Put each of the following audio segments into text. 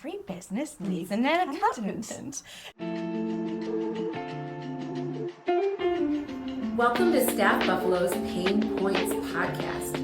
every business needs an accountant. Welcome to StaffBuffalo's Pain Points podcast.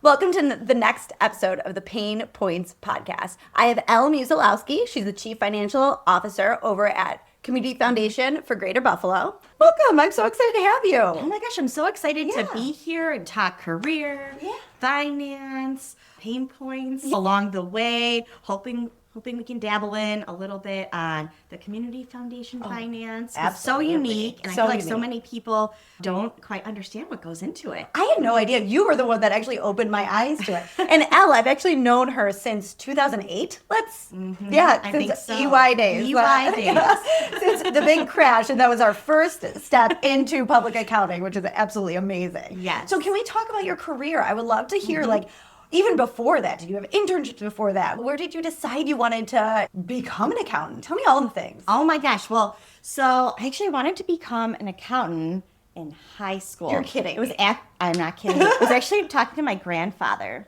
Welcome to the next episode of the Pain Points podcast. I have Elle Musialowski. She's the Chief Financial Officer over at Community Foundation for Greater Buffalo. Welcome. I'm so excited to have you. Oh my gosh, I'm so excited to be here and talk career, finance, pain points along the way, hoping we can dabble in a little bit on the Community Foundation finance. It's so unique, and I feel like so many people don't quite understand what goes into it. I had no idea. You were the one that actually opened my eyes to it. And Elle, I've actually known her since 2008. I think so. EY days. Since the big crash, and that was our first step into public accounting, which is absolutely amazing. Yes. So can we talk about your career? I would love to hear, even before that, did you have internships before that? Where did you decide you wanted to become an accountant? Tell me all the things. Oh my gosh. Well, so I actually wanted to become an accountant in high school. You're kidding. I'm not kidding. It was actually talking to my grandfather.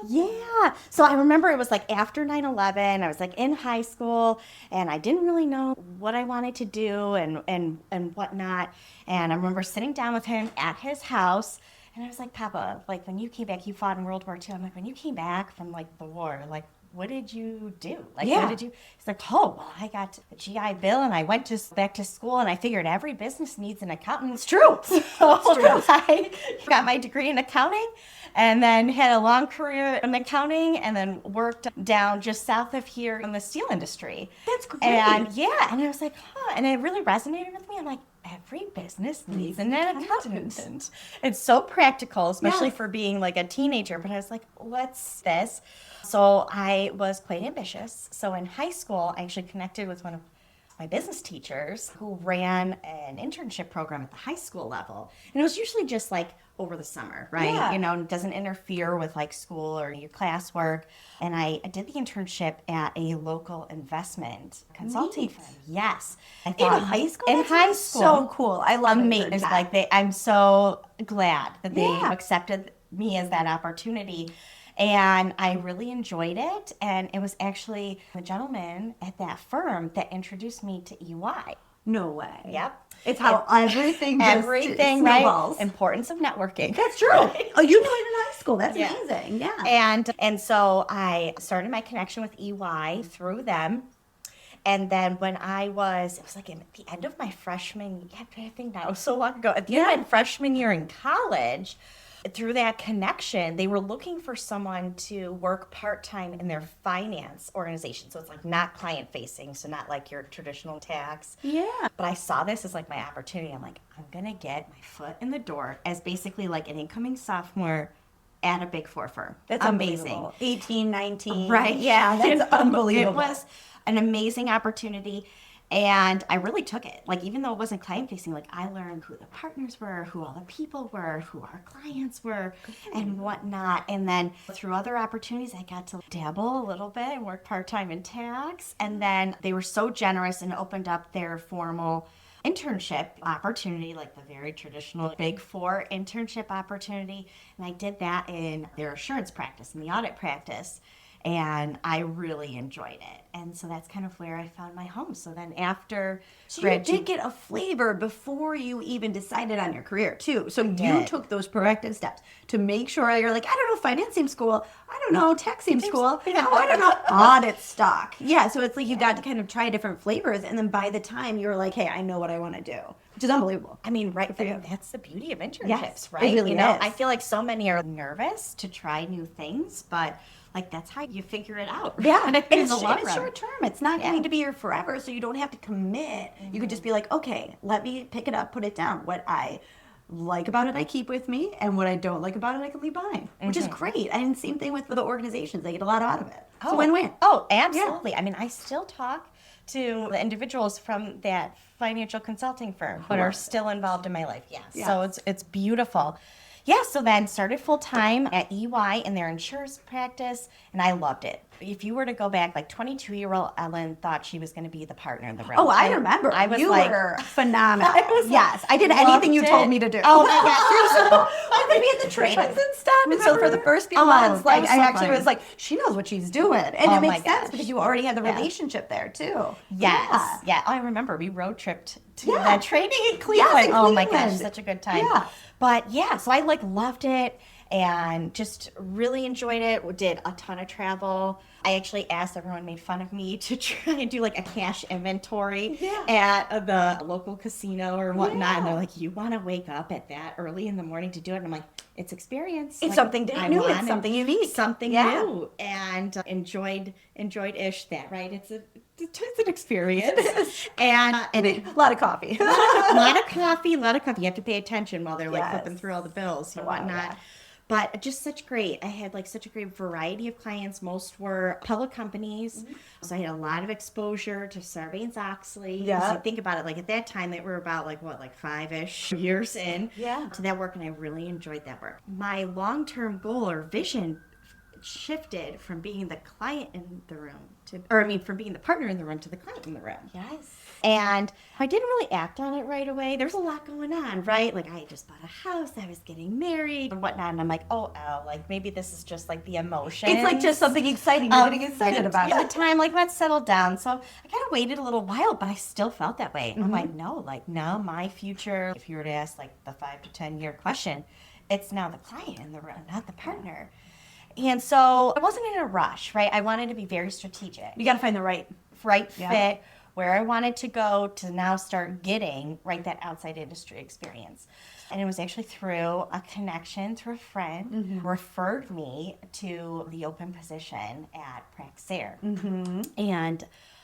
Yeah. So I remember it was like after 9/11, I was like in high school and I didn't really know what I wanted to do and whatnot. And I remember sitting down with him at his house. And I was like, Papa, like when you came back, you fought in World War II. I'm like, when you came back from like the war, like what did you do? Like, what did you? He's like, oh, well, I got a GI Bill and I went back to school and I figured every business needs an accountant. It's true. So I got my degree in accounting and then had a long career in accounting and then worked down just south of here in the steel industry. That's great. And and I was like, and it really resonated with me. I'm like, every business needs an accountant. It's so practical, especially for being like a teenager. But I was like, what's this? So I was quite ambitious. So in high school, I actually connected with one of my business teachers who ran an internship program at the high school level. And it was usually just like over the summer, right? Yeah. You know, it doesn't interfere with like school or your classwork. And I did the internship at a local investment consulting firm. Yes. I thought, in high school? In That's high school. So cool. I love Amazing. it. I'm so glad that they accepted me as that opportunity. And I really enjoyed it. And it was actually the gentleman at that firm that introduced me to EY. No way. Yep. It's how everything right? Importance of networking. That's true. Oh, you know it in high school. That's amazing. Yeah. And so I started my connection with EY through them. And then when it was like at the end of my freshman, I think that was so long ago, at the end of my freshman year in college, through that connection, they were looking for someone to work part-time in their finance organization. So it's like not client-facing, so not like your traditional tax. Yeah. But I saw this as like my opportunity. I'm like, I'm going to get my foot in the door as basically like an incoming sophomore at a Big Four firm. That's amazing. 18, 19. Right. Yeah, that's unbelievable. It was an amazing opportunity. And I really took it. Like, even though it wasn't client facing, like I learned who the partners were, who all the people were, who our clients were, and whatnot. And then through other opportunities, I got to dabble a little bit and work part-time in tax. And then they were so generous and opened up their formal internship opportunity, like the very traditional Big Four internship opportunity. And I did that in their assurance practice, in the audit practice. And I really enjoyed it. And so that's kind of where I found my home. So then after you did get a flavor before you even decided on your career, too. So you took those proactive steps to make sure you're like, I don't know, finance seems cool. I don't know, tax seems cool. I don't know, audit stock. Yeah, so it's like you got to kind of try different flavors. And then by the time you were like, hey, I know what I want to do, which is unbelievable. I mean, right, that's the beauty of internships, yes, right? It really is. I feel like so many are nervous to try new things, but like that's how you figure it out. Yeah, and it's short term. It's not going to be here forever, so you don't have to commit. You could just be like, okay, let me pick it up, put it down. What I like about it, I keep with me, and what I don't like about it, I can leave behind, which is great. And same thing with the organizations; they get a lot out of it. It's a win-win. Oh, absolutely. Yeah. I mean, I still talk to the individuals from that financial consulting firm, but are still involved in my life. Yes. So it's beautiful. yeah, so then started full-time at EY in their insurance practice, and I loved it. If you were to go back, like 22-year-old Ellen thought she was going to be the partner in the room. Oh, I remember. I was you like, were phenomenal. was yes, I did anything you told me to do. Oh my gosh. I would be at the trainings and stuff. And so for the first few months, that like was I so actually fun. was like, she knows what she's doing. And Oh it my makes sense gosh. because you already had the Yeah. relationship there too. Yes. Yeah. I remember we road tripped to that training in Cleveland. Yes, in Oh my Cleveland. gosh, such a good time. Yeah. But yeah, so I like loved it and just really enjoyed it. Did a ton of travel. I actually asked, everyone made fun of me to try and do like a cash inventory at the local casino or whatnot. And they're like, you want to wake up at that early in the morning to do it? And I'm like, it's experience. It's Like, something I new. It's wanted something unique. something Yeah. new, and enjoyed-ish that, right? It's an experience, and A lot of coffee. a lot of coffee. You have to pay attention while they're like Yes. flipping through all the bills and Wow, whatnot. yeah. But just I had like such a great variety of clients. Most were public companies. So I had a lot of exposure to Sarbanes-Oxley. Yeah. So you think about it, like at that time, they were about like 5-ish years in to that work. And I really enjoyed that work. My long-term goal or vision shifted from being the client in the room from being the partner in the room to the client in the room. Yes. And I didn't really act on it right away. There was a lot going on, right? Like I had just bought a house, I was getting married and whatnot. And I'm like, like maybe this is just like the emotion. It's like just something exciting. You're getting excited about At it. the time, like let's settle down. So I kind of waited a little while, but I still felt that way. I'm like, no, my future, if you were to ask like the 5 to 10 year question, it's now the client in the room, not the partner. And so I wasn't in a rush, right? I wanted to be very strategic. You got to find the right. Fit, where I wanted to go to now start getting, that outside industry experience. And it was actually through a connection through a friend referred me to the open position at Praxair. And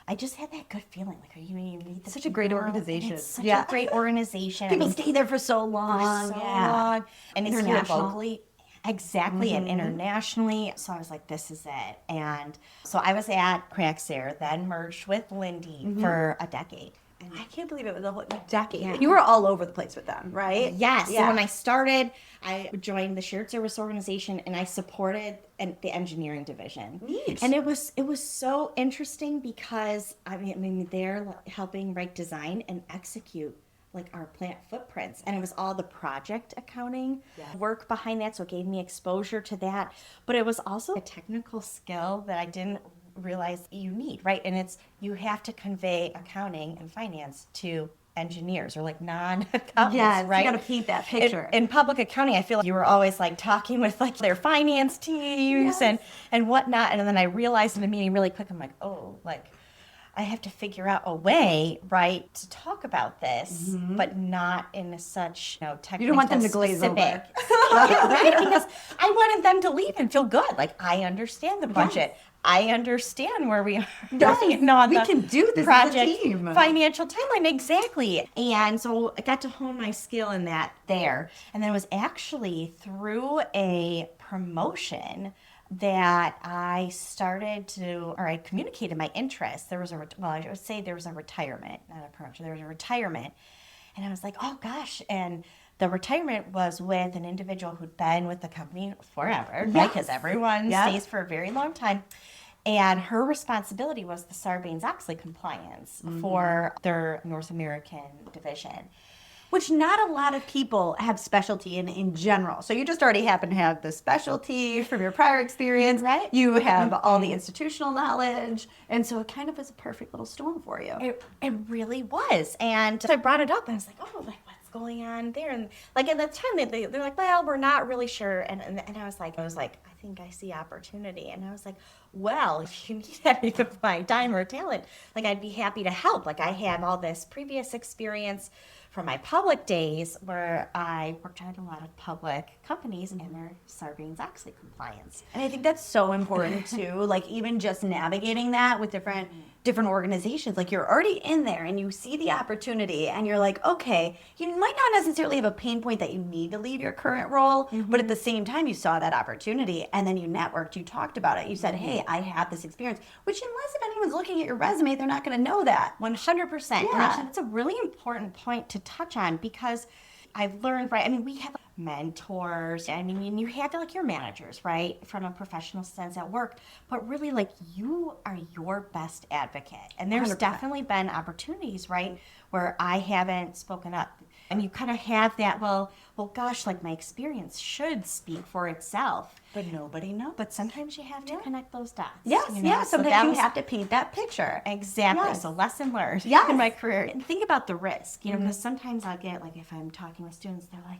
I just had that good feeling, like, you meet Such a great people, organization. and it's such a great organization. People stay there for so long. long. And it's here International. locally. Exactly, and internationally. So I was like, this is it. And so I was at Praxair, then merged with Linde for a decade. I can't believe it was a whole decade. Yeah. You were all over the place with them, right? Yes. Yeah. So when I started, I joined the shared service organization and I supported the engineering division. Neat. And it was so interesting because I mean they're helping design and execute our plant footprints, and it was all the project accounting work behind that, so it gave me exposure to that, but it was also a technical skill that I didn't realize you need, right? And it's, you have to convey accounting and finance to engineers or non-accountants, Yes, right? you got to paint that picture. In public accounting, I feel like you were always talking with their finance teams and whatnot, and then I realized in the meeting really quick, I'm like, I have to figure out a way, to talk about this, but not in such, technical. You don't want them to glaze over. right? Because I wanted them to leave and feel good. I understand the budget. I understand where we are. Yes, on we the can do this as a project team. financial timeline, exactly. And so I got to hone my skill in that there. And then it was actually through a promotion that I started to, or I communicated my interest. There was I would say there was a retirement, not a promotion. There was a retirement. And I was like, oh gosh. And the retirement was with an individual who'd been with the company forever, right? Because everyone stays for a very long time. And her responsibility was the Sarbanes-Oxley compliance for their North American division. Which not a lot of people have specialty in general. So you just already happen to have the specialty from your prior experience. Right. You have all the institutional knowledge. And so it kind of is a perfect little storm for you. It really was. And so I brought it up and I was like, what's going on there? And at the time they're like, well, we're not really sure. And I was like, I think I see opportunity. And I was like, well, if you need any of my time or talent, I'd be happy to help. I have all this previous experience from my public days where I worked at a lot of public companies and their Sarbanes-Oxley compliance. And I think that's so important too. Even just navigating that with different organizations. You're already in there and you see the opportunity and you're like, okay, you might not necessarily have a pain point that you need to leave your current role, but at the same time you saw that opportunity and then you networked, you talked about it. You said, hey, I have this experience, which unless if anyone's looking at your resume, they're not going to know that. 100%. Yeah. And actually, that's a really important point to touch on because I've learned, we have mentors. I mean, you have like your managers, right, from a professional sense at work, but really like you are your best advocate. And there's 100%. definitely been opportunities, right, where I haven't spoken up. And you kind of have that, well, gosh, like my experience should speak for itself. But nobody knows. But sometimes you have to connect those dots. Yes, you know? yeah. So Sometimes that you was- have to paint that picture. Exactly. Yes. So lesson learned Yes. in my career. And think about the risk, you know, because sometimes I'll get, like, if I'm talking with students, they're like,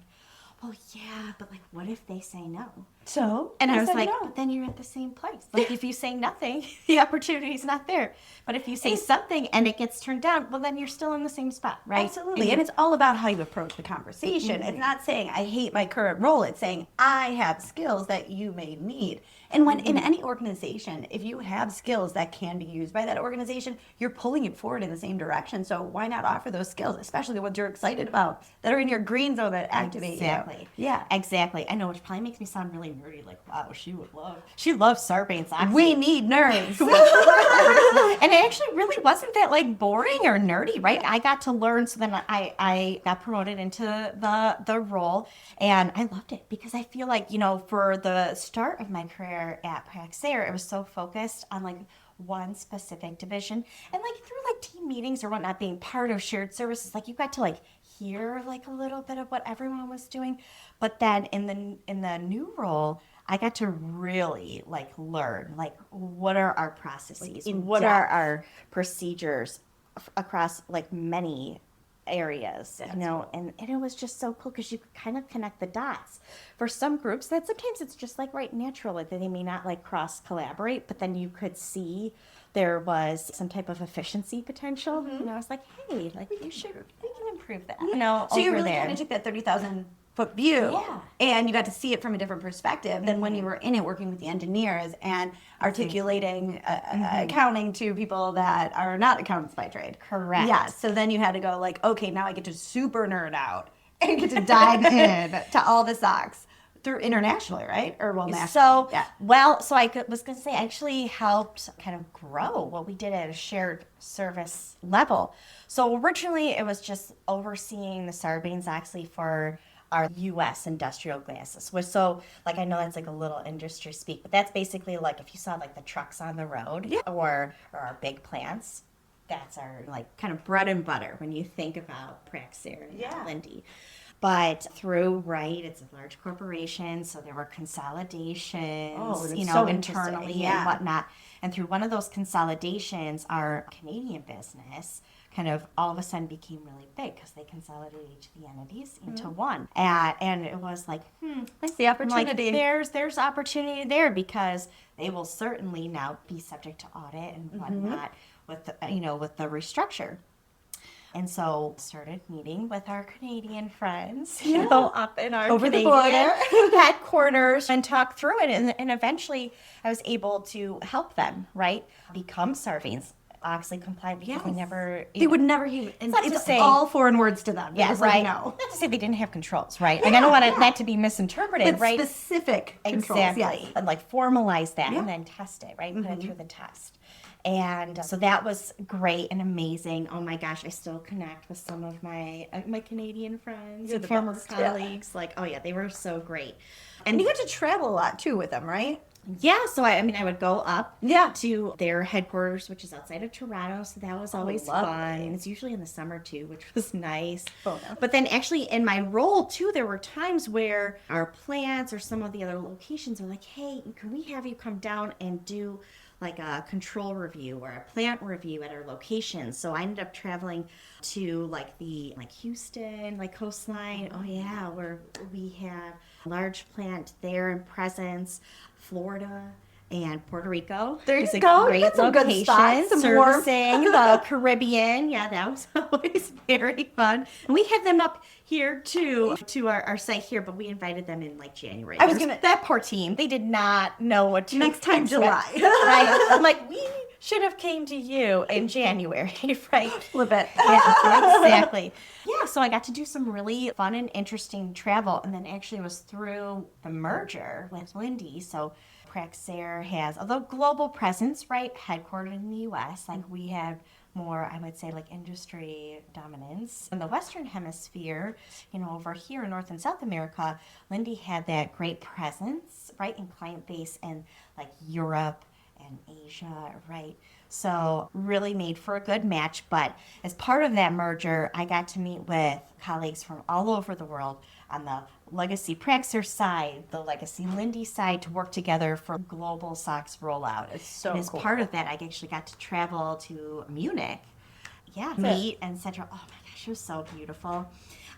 well, yeah, but like, what if they say no? So, And I you was said like, no. but then you're at the same place. Like, if you say nothing, the opportunity's not there. But if you say something and it gets turned down, well, then you're still in the same spot, right? Absolutely. And it's all about how you approach the conversation. It's not saying, I hate my current role. It's saying, I have skills that you may need. And when in any organization, if you have skills that can be used by that organization, you're pulling it forward in the same direction. So why not offer those skills, especially the ones you're excited about, that are in your green zone that activate Exactly. you. Yeah. Exactly. I know, which probably makes me sound really nerdy. Like, wow, she loves Sarbanes-Oxley. We need nerds. And it actually really wasn't that like boring or nerdy, right? I got to learn, so then I got promoted into the role, and I loved it because I feel like, you know, for the start of my career at Praxair, it was so focused on like one specific division, and like through like team meetings or whatnot, being part of shared services, like you got to like hear like a little bit of what everyone was doing. But then in the new role, I got to really like learn like what are our processes, what are our procedures across like many areas, you know, and it was just so cool because you could kind of connect the dots. For some groups, that sometimes it's just like right natural, like they may not like cross collaborate, but then you could see there was some type of efficiency potential, and I was like, hey, like we can improve that, you know. So you over really there. kind of took that 30,000 foot view, Yeah. and you got to see it from a different perspective than when you were in it working with the engineers and articulating accounting to people that are not accountants by trade. Correct. Yeah. So then you had to go like, okay, now I get to super nerd out and get to dive in to all the socks through internationally, right? Or well, nationally. So, yeah. well, I was going to say, I actually helped kind of grow what we did at a shared service level. So originally it was just overseeing the Sarbanes-Oxley for our U.S. industrial gases. So, like, I know that's like a little industry speak, but that's basically like if you saw like the trucks on the road or our big plants, that's our like kind of bread and butter when you think about Praxair and Linde. But through, right, it's a large corporation, so there were consolidations, you know, so internally and whatnot. And through one of those consolidations, our Canadian business kind of all of a sudden became really big because they consolidated each of the entities into one. And it was like, I see opportunity. Like, there's opportunity there because they will certainly now be subject to audit and whatnot with the, you know, with the restructure. And so started meeting with our Canadian friends, you know, up in our Over the Canadian border. headquarters and talk through it. And eventually I was able to help them, right, become Sarbanes-Oxley compliant because they never... They would never even... And not to it's say- all foreign words to them. Yeah, Just right. Like, no. Not to say they didn't have controls, right? Like, I don't want that to be misinterpreted, But right? specific controls, Exactly. yes. And like formalize that Yeah. and then test it, right? Put it through the test. And so that was great and amazing. Oh my gosh, I still connect with some of my Canadian friends and former colleagues. Like, oh yeah, they were so great. And you got to travel a lot, too, with them, right? Yeah, so I mean, I would go up Yeah. to their headquarters, which is outside of Toronto, so that was always lovely. fun. And it's usually in the summer too, which was nice. Oh, no. But then actually in my role too, there were times where our plants or some of the other locations were like, hey, can we have you come down and do like a control review or a plant review at our locations? So I ended up traveling to like Houston, like coastline. Oh yeah, where we have a large plant there in Presence, Florida, and Puerto Rico. There you It's a go. great That's some good location, spots, some warm- servicing the Caribbean. Yeah, that was always very fun. And we had them up here too, to our site here, but we invited them in like January. I was gonna- That poor team, they did not know what to Next time, expect. July. Right? I'm like, we should have came to you in January, right? Flip it. Yeah, exactly. Yeah, so I got to do some really fun and interesting travel, and then actually it was through the merger with Linde. So Praxair has a global presence, right, headquartered in the U.S. Like we have more, I would say, like industry dominance. In the Western Hemisphere, over here in North and South America, Linde had that great presence, right, in client base in like Europe and Asia, right? So really made for a good match. But as part of that merger, I got to meet with colleagues from all over the world on the legacy Praxair side, the legacy Linde side, to work together for global SOX rollout. It's so and as cool. part of that, I actually got to travel to Munich. Yeah, meet and Central. Oh my gosh, it was so beautiful.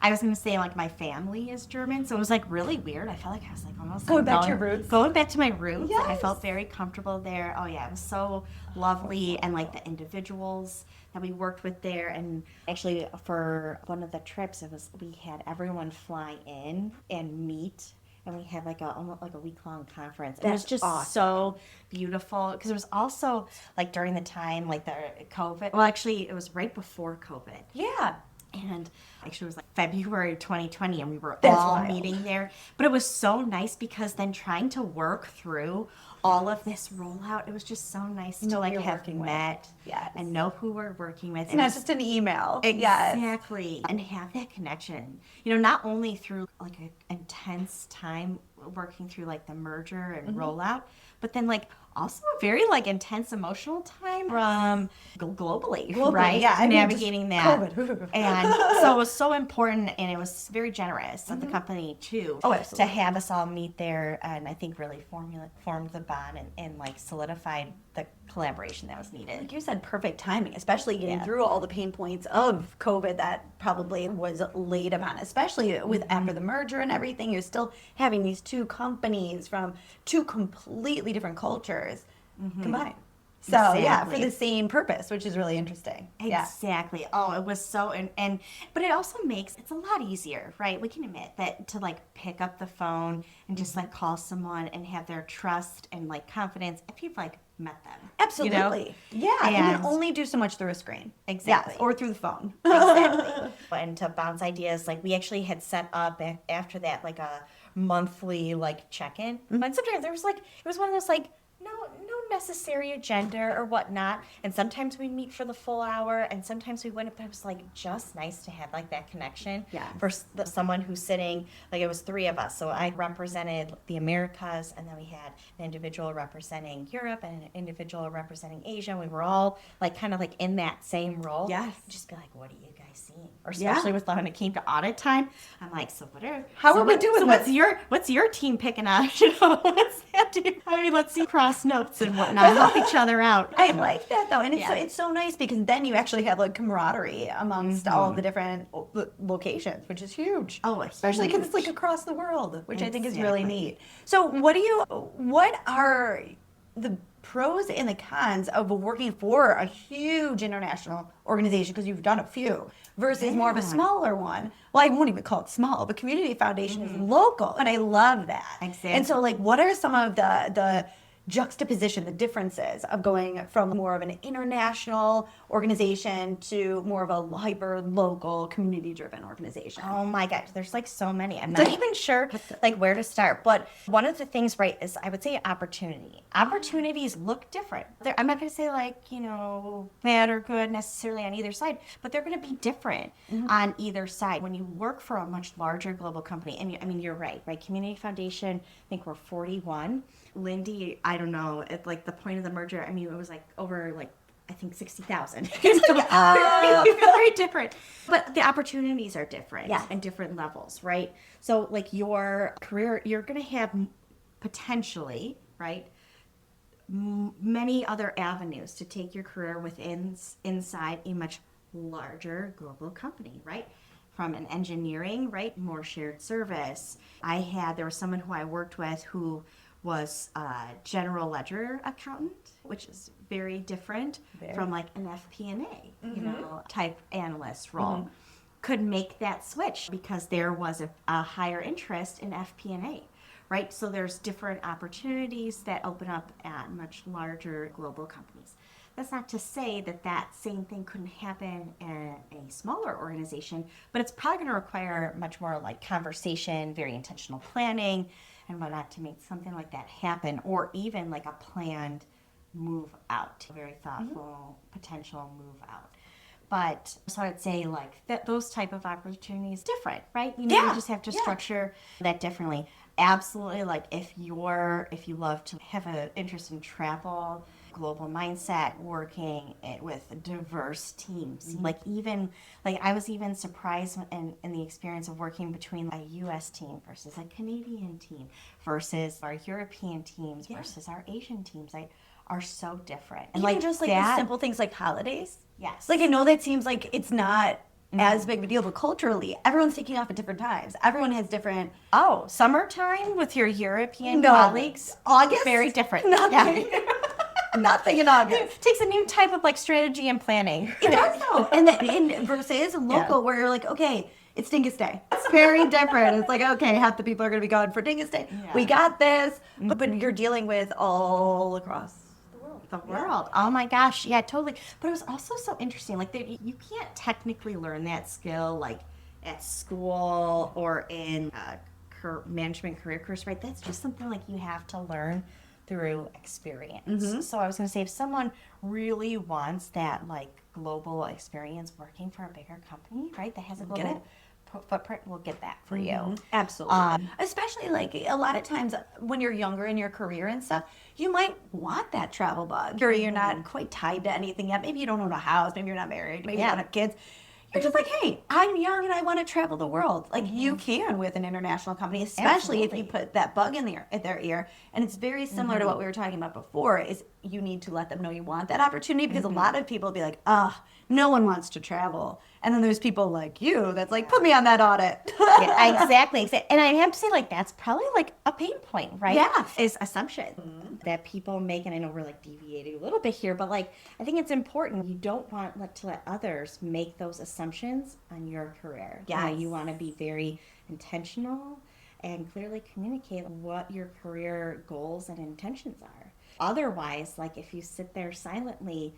I was going to say, like, my family is German, so it was, like, really weird. I felt like I was, like, almost Going like, back to your roots. Going back to my roots. Yes. Like, I felt very comfortable there. Oh, yeah, it was so lovely. And, like, the individuals that we worked with there. And actually, for one of the trips, we had everyone fly in and meet. And we had almost like a week-long conference. It was just awesome. so beautiful because it was also like during the time like the COVID. Well, actually, it was right before COVID. Yeah. And actually, it was like February 2020, and we were That's all wild. meeting there. But it was so nice because then trying to work through all of this rollout, it was just so nice to like you're have working with. met Yes. and know who we're working with. It's not just an email. Yes. Exactly. And have that connection. Not only through like an intense time working through like the merger and rollout, but then like also a very like intense emotional time from globally, right? Yeah. I mean, navigating just that. COVID. And so it was so important, and it was very generous of the company too Oh, to absolutely. have us all meet there, and I think really formed the bond and like solidified the collaboration that was needed. Like you said, perfect timing, especially getting Yeah. through all the pain points of COVID that probably was laid upon, especially with after the merger and everything. You're still having these two companies from two completely different cultures combined. So yeah, for Exactly. the same purpose, which is really interesting. Yeah. Exactly. Oh, it was so, and but it also makes it's a lot easier, right? We can admit that to like pick up the phone and just like call someone and have their trust and like confidence if you've like met them. Absolutely. Yeah. You And- can only do so much through a screen. Exactly. Yes, or through the phone. Exactly. And to bounce ideas, like we actually had set up after that like a monthly like check-in. But sometimes there was like it was one of those like no necessary agenda or whatnot. And sometimes we'd meet for the full hour, and sometimes we wouldn't. But it was like just nice to have like that connection. Yeah. For someone who's sitting like it was three of us. So I represented the Americas, and then we had an individual representing Europe and an individual representing Asia. And we were all like kind of like in that same role. Yes. Just be like, what are you guys seeing? Or Yeah. especially with when it came to audit time, I'm like, so what are How so are we what- doing So this? what's your team picking on? What's that do? I mean, let's see cross notes and whatnot, help each other out. I like that though, and Yeah. it's so nice because then you actually have like camaraderie amongst all of the different locations, which is huge. Oh, especially because it's huge. like across the world, which I think is really Exactly. neat. So, what are the pros and the cons of working for a huge international organization, because you've done a few, versus more of a Yeah. smaller one? Well, I won't even call it small, but Community Foundation is local, and I love that. Exactly. And so, like, what are some of the juxtaposition, the differences of going from more of an international organization to more of a hyper local community driven organization? Oh my gosh, there's like so many. I'm not even sure like where to start. But one of the things, right, is I would say opportunity. Opportunities look different. I'm not going to say like, bad or good necessarily on either side, but they're going to be different on either side. When you work for a much larger global company, and I mean, you're right? Community Foundation, I think we're 41. Linde, I don't know, at like the point of the merger, I mean, it was like over like I think 60,000. Very different. But the opportunities are different Yeah. and different levels, right? So like your career, you're going to have potentially, right, many other avenues to take your career inside a much larger global company, right? From an engineering, right, more shared service. There was someone who I worked with who was a general ledger accountant, which is very different from like an FP&A, type analyst role. Could make that switch because there was a higher interest in FP&A, right? So there's different opportunities that open up at much larger global companies. That's not to say that same thing couldn't happen in a smaller organization, but it's probably going to require much more like conversation, very intentional planning, and whatnot to make something like that happen, or even like a planned move out, a very thoughtful potential move out. But so I'd say like those type of opportunities different, right? You just have to structure that differently. Absolutely. Like if you love to have an interest in travel, global mindset, working with diverse teams, I was even surprised in the experience of working between a U.S. team versus a Canadian team versus our European teams versus our Asian teams. Are so different. And Even just like the simple things like holidays. Yes. Like I know that seems like it's not as big of a deal, but culturally, everyone's taking off at different times. Everyone has different. Oh, summertime with your European colleagues. August? Very different. Nothing. Nothing in August. It takes a new type of like strategy and planning. It does though. And then versus local where you're like, okay, it's Dingus Day. It's very different. It's like, okay, half the people are going to be gone for Dingus Day. Yeah. We got this. But you're dealing with all across the world. Oh my gosh. Yeah, totally. But it was also so interesting. Like you can't technically learn that skill like at school or in management career course, right? That's just something like you have to learn through experience. So I was going to say if someone really wants that like global experience working for a bigger company, right? That has a global footprint, we'll get that for you. Absolutely. Especially like a lot of times when you're younger in your career and stuff, you might want that travel bug. You're not quite tied to anything yet. Maybe you don't own a house. Maybe you're not married. Maybe you don't have kids. You're just like, hey, I'm young and I want to travel the world. Like you can with an international company, especially if you put that bug in their ear. And it's very similar to what we were talking about before, is you need to let them know you want that opportunity, because a lot of people will be like, no one wants to travel. And then there's people like you that's like, put me on that audit. Exactly. And I have to say, like, that's probably like a pain point, right? Yeah. Is assumption that people make. And I know we're like deviating a little bit here, but like, I think it's important. You don't want to let others make those assumptions on your career. Yeah. You want to be very intentional and clearly communicate what your career goals and intentions are. Otherwise, like if you sit there silently,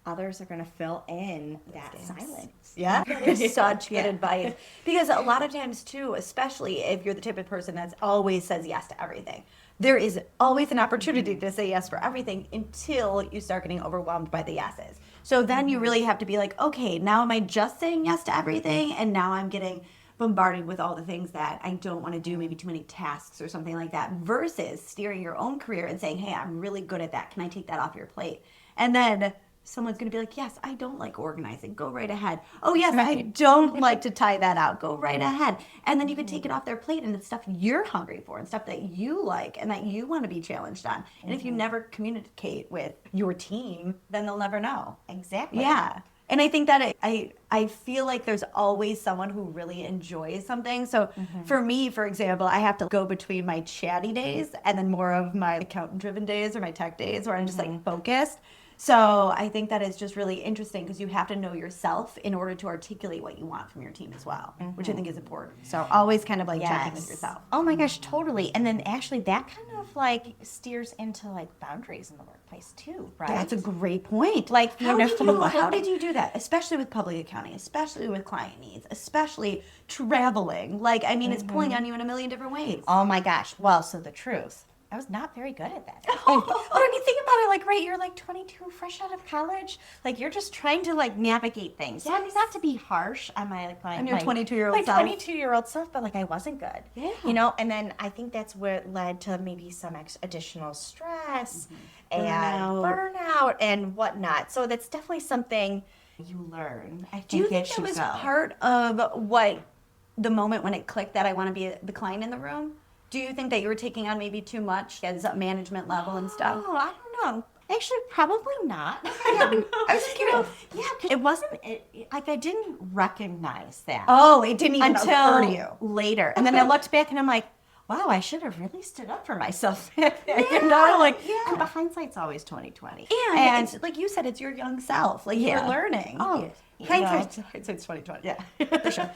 others are going to fill in that silence. Yeah, it's such good advice. Because a lot of times too, especially if you're the type of person that always says yes to everything, there is always an opportunity to say yes for everything until you start getting overwhelmed by the yeses. So then you really have to be like, okay, now am I just saying yes to everything? And now I'm getting bombarded with all the things that I don't want to do, maybe too many tasks or something like that, versus steering your own career and saying, hey, I'm really good at that. Can I take that off your plate? And then someone's going to be like, yes, I don't like organizing. Go right ahead. Oh, yes, I don't like to tie that out. Go right ahead. And then you can take it off their plate, and it's stuff you're hungry for and stuff that you like and that you want to be challenged on. And if you never communicate with your team, then they'll never know. Exactly. Yeah. And I think that I feel like there's always someone who really enjoys something. So for me, for example, I have to go between my chatty days and then more of my accountant-driven days or my tech days where I'm just like focused. So I think that is just really interesting because you have to know yourself in order to articulate what you want from your team as well, which I think is important. So always kind of like checking with yourself. Oh my gosh, totally. And then actually that kind of like steers into like boundaries in the workplace too, right? That's a great point. Like, how did you do that? Especially with public accounting, especially with client needs, especially traveling. Like, I mean, it's pulling on you in a million different ways. Oh my gosh. Well, so the truth, I was not very good at that. When you think about it, like, right, you're like 22, fresh out of college. Like, you're just trying to, like, navigate things. So, I mean, not to be harsh on my 22-year-old self. 22-year-old self, but, like, I wasn't good. Yeah. You know, and then I think that's what led to maybe some additional stress and burnout and whatnot. So, that's definitely something you learn. Do you think that was part of what the moment when it clicked that I want to be the client in the room? Do you think that you were taking on maybe too much as a management level and stuff? Oh, I don't know. Actually, probably not. I was curious. Yeah, it wasn't, like I didn't recognize that. Oh, it didn't even occur to you. Until later. And then I looked back and I'm like, wow, I should have really stood up for myself. You know, like, but hindsight's always 20/20. And it's, like you said, it's your young self. Like you're learning. Oh, hindsight's 20/20. Yeah, for sure.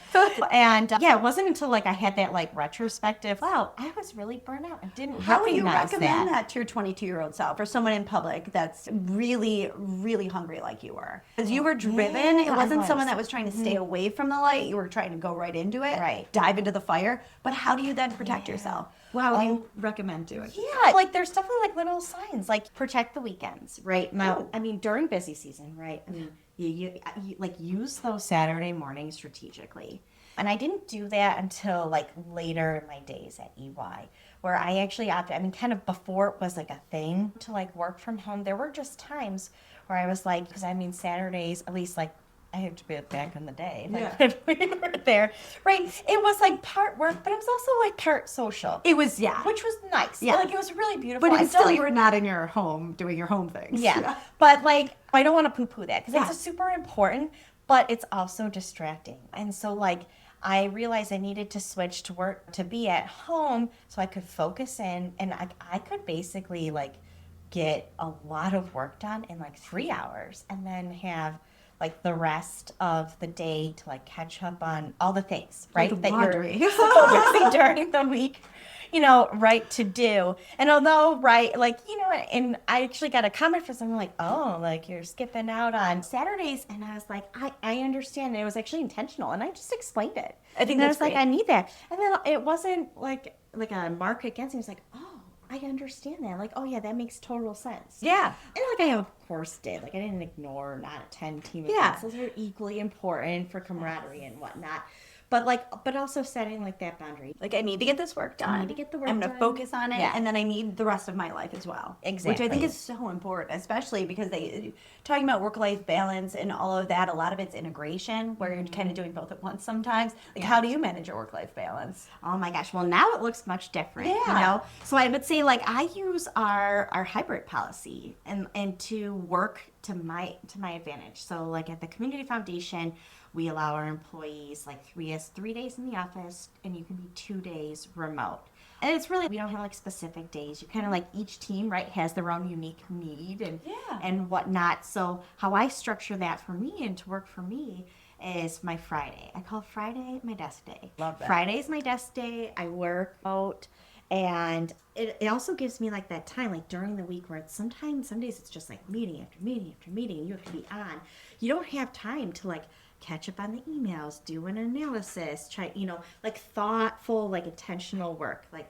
And it wasn't until like I had that like retrospective. Wow, I was really burnt out. I didn't How would you recognize recommend that to your 22-year-old self or someone in public that's really, really hungry like you were? Because you were driven. It wasn't someone that was trying to stay away from the light. You were trying to go right into it. Right. Dive into the fire. But how do you then protect yourself? Wow, you recommend doing? Yeah, like there's definitely like little signs, like protect the weekends, right? Now, I mean, during busy season, right? I mean, you like use those Saturday mornings strategically. And I didn't do that until like later in my days at EY, where I actually opted, I mean, kind of before it was like a thing to like work from home, there were just times where I was like, because I mean, Saturdays, at least like I had to be back in the day. Like, we were there, right? It was like part work, but it was also like part social. It was, Which was nice. Yeah. Like it was really beautiful. But still, you were not in your home doing your home things. Yeah. But like, I don't want to poo-poo that because it's super important, but it's also distracting. And so like, I realized I needed to switch to work to be at home so I could focus in, and I could basically like get a lot of work done in like 3 hours and then have like the rest of the day to like catch up on all the things, right? Like that laundry. you're supposed during the week, you know, right, to do. And although, right, like, you know, and I actually got a comment from someone like, oh, like you're skipping out on Saturdays. And I was like, I understand. And it was actually intentional. And I just explained it. I think and I that's was like, great. I need that. And then it wasn't like a mark against me. It was like, oh, I understand that. Like, oh yeah, that makes total sense. Yeah. And like I of course did. Like I didn't ignore or not attend team events. Those are equally important for camaraderie and whatnot. But also setting like that boundary. Like, I need to get this work done. I need to get the work I'm done. going to focus on it, Yeah. and then I need the rest of my life as well. Exactly. Which I think is so important, especially because talking about work-life balance and all of that, a lot of it's integration, where you're kind of doing both at once sometimes. Like, how do you manage your work-life balance? Oh my goch. Well, now it looks much different, you know? So I would say like I use our hybrid policy and to work to my advantage. So like at the Community Foundation, we allow our employees like 3 days in the office and you can be 2 days remote. And it's really, we don't have like specific days. You kind of like each team, right, has their own unique need and whatnot. So how I structure that for me and to work for me is my Friday. I call Friday my desk day. Love that. Friday is my desk day. I work out. And it also gives me like that time, like during the week where some days it's just like meeting after meeting after meeting. You have to be on. You don't have time to like catch up on the emails, do an analysis, try, you know, like thoughtful, like intentional work. Like,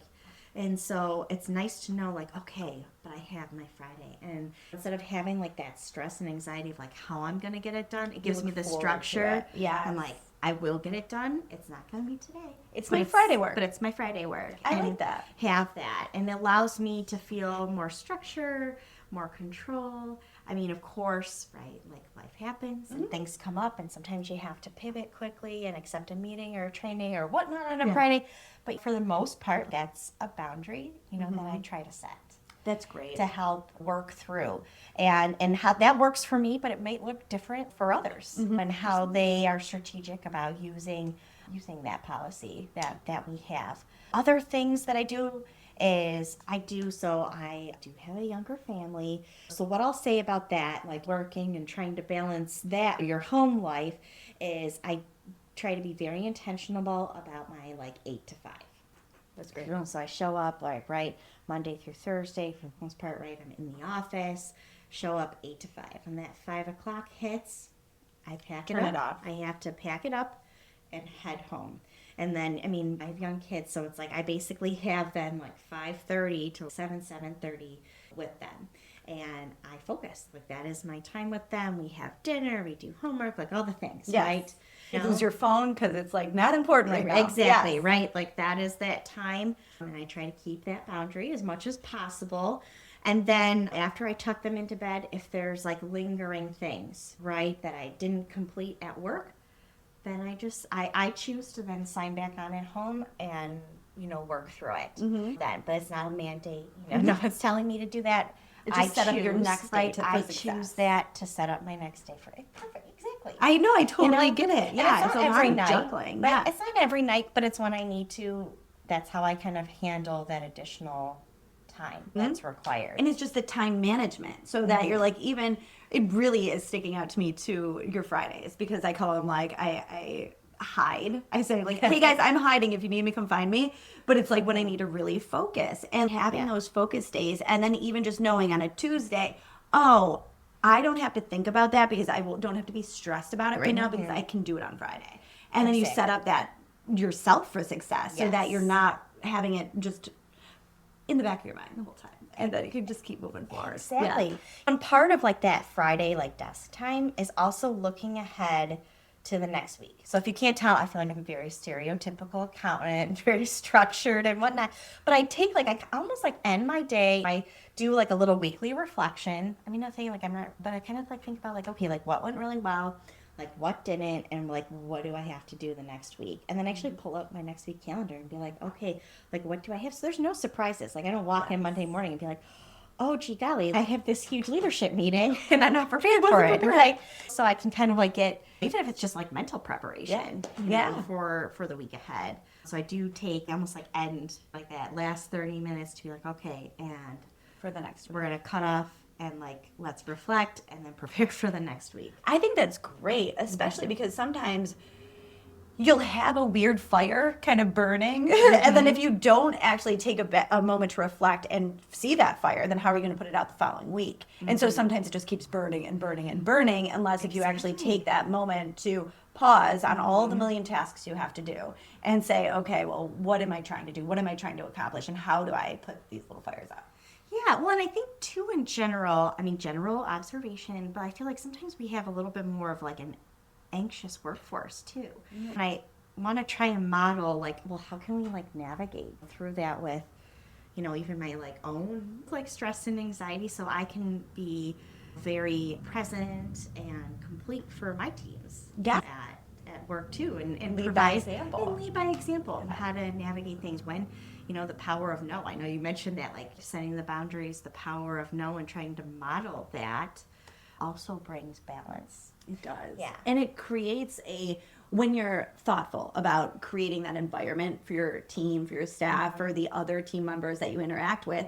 and so it's nice to know like, okay, but I have my Friday. And instead of having like that stress and anxiety of like how I'm going to get it done, it gives me the structure. Yeah. I'm like, I will get it done. It's not going to be today. It's my Friday work. But it's my Friday work. I like that. Have that. And it allows me to feel more structure, more control. I mean, of course, right, like life happens and things come up and sometimes you have to pivot quickly and accept a meeting or a training or whatnot on a Friday. But for the most part, that's a boundary, you know, that I try to set. That's great. To help work through and how that works for me, but it may look different for others and how they are strategic about using that policy that we have. Other things that I do is I do have a younger family. So what I'll say about that, like working and trying to balance that, your home life, is I try to be very intentional about my like 8 to 5. That's great. So I show up like right Monday through Thursday for the most part, right? I'm in the office, show up 8 to 5. And that 5 o'clock hits, I pack it up. I have to pack it up and head home. And then, I mean, I have young kids, so it's like I basically have them like 5:30 till 7:30 with them. And I focus. Like that is my time with them. We have dinner, we do homework, like all the things, right? You lose your phone because it's like not important right now. Exactly, right? Like that is that time. And I try to keep that boundary as much as possible. And then after I tuck them into bed, if there's like lingering things, right, that I didn't complete at work, then I choose to then sign back on at home and, you know, work through it then. But it's not a mandate. You know, no one's telling me to do that. It's just set up your next day for I success. choose that to set up my next day for it. Perfect, exactly. I know, I totally get it. And Yeah, it's not every night. Juggling. But Yeah. it's not every night, but it's when I need to. That's how I kind of handle that additional time that's required. And it's just the time management so that you're like, even it really is sticking out to me to your Fridays, because I call them like I hide. I say like, hey guys, I'm hiding, if you need me, come find me. But it's like when I need to really focus, and having those focus days, and then even just knowing on a Tuesday, oh, I don't have to think about that because don't have to be stressed about it right now because I can do it on Friday. And then you set up that yourself for success so that you're not having it just in the back of your mind the whole time. And then you can just keep moving forward. Exactly. Yeah. And part of like that Friday like desk time is also looking ahead to the next week. So if you can't tell, I feel like I'm a very stereotypical accountant, very structured and whatnot. But I take like, I almost like end my day. I do like a little weekly reflection. I mean, not saying like I'm not, but I kind of like think about like, okay, like what went really well, like what didn't, and like what do I have to do the next week? And then actually pull up my next week calendar and be like, okay, like what do I have? So there's no surprises. Like I don't walk in Monday morning and be like, oh, gee golly, I have this huge leadership meeting and I'm not prepared for it, right? So I can kind of like get, even if it's just like mental preparation, you know, for the week ahead. So I do take almost like end like that last 30 minutes to be like, okay, and For the next we're going to cut off and like, let's reflect and then prepare for the next week. I think that's great, especially because sometimes you'll have a weird fire kind of burning. And then if you don't actually take a moment to reflect and see that fire, then how are you going to put it out the following week? And so sometimes it just keeps burning and burning and burning, unless if you actually take that moment to pause on all the million tasks you have to do and say, okay, well, what am I trying to do? What am I trying to accomplish? And how do I put these little fires out? Yeah, well, and I think too in general, I mean, general observation, but I feel like sometimes we have a little bit more of like an anxious workforce too. And I want to try and model like, well, how can we like navigate through that with, you know, even my like own like stress and anxiety so I can be very present and complete for my teams. Yeah. At work too, and lead by provide example. and lead by example and how to navigate things when, you know, the power of no. I know you mentioned that, like setting the boundaries, the power of no, and trying to model that also brings balance. It does. Yeah. And it creates when you're thoughtful about creating that environment for your team, for your staff, for the other team members that you interact with,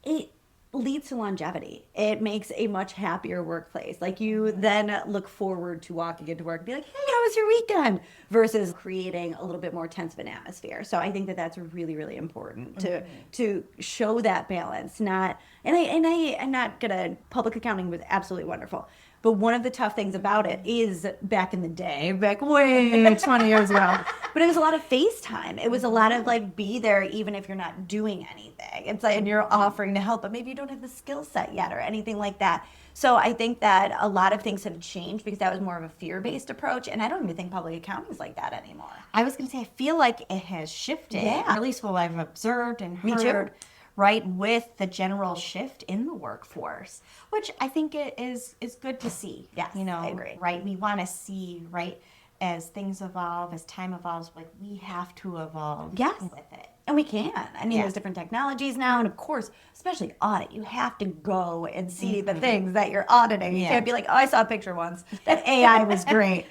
it leads to longevity. It makes a much happier workplace. Like you then look forward to walking into work and be like, hey, how was your weekend? Versus creating a little bit more tense of an atmosphere. So I think that that's really, really important to show that balance. I'm not gonna, public accounting was absolutely wonderful. But one of the tough things about it is back in the day, back way 20 years ago, but it was a lot of FaceTime. It was a lot of like be there even if you're not doing anything. It's like, and you're offering to help, but maybe you don't have the skill set yet or anything like that. So I think that a lot of things have changed because that was more of a fear-based approach. And I don't even think public accounting is like that anymore. I was going to say, I feel like it has shifted, Yeah. or at least what I've observed and Me heard, too. right, with the general shift in the workforce, which I think it is good to see. Yes, you know, I agree. right? We want to see, right, as things evolve, as time evolves, like we have to evolve Yes. with it. And we can. I mean, Yeah. there's different technologies now. And of course, especially audit, you have to go and see the things that you're auditing. You Yeah. can't be like, oh, I saw a picture once. That AI was great.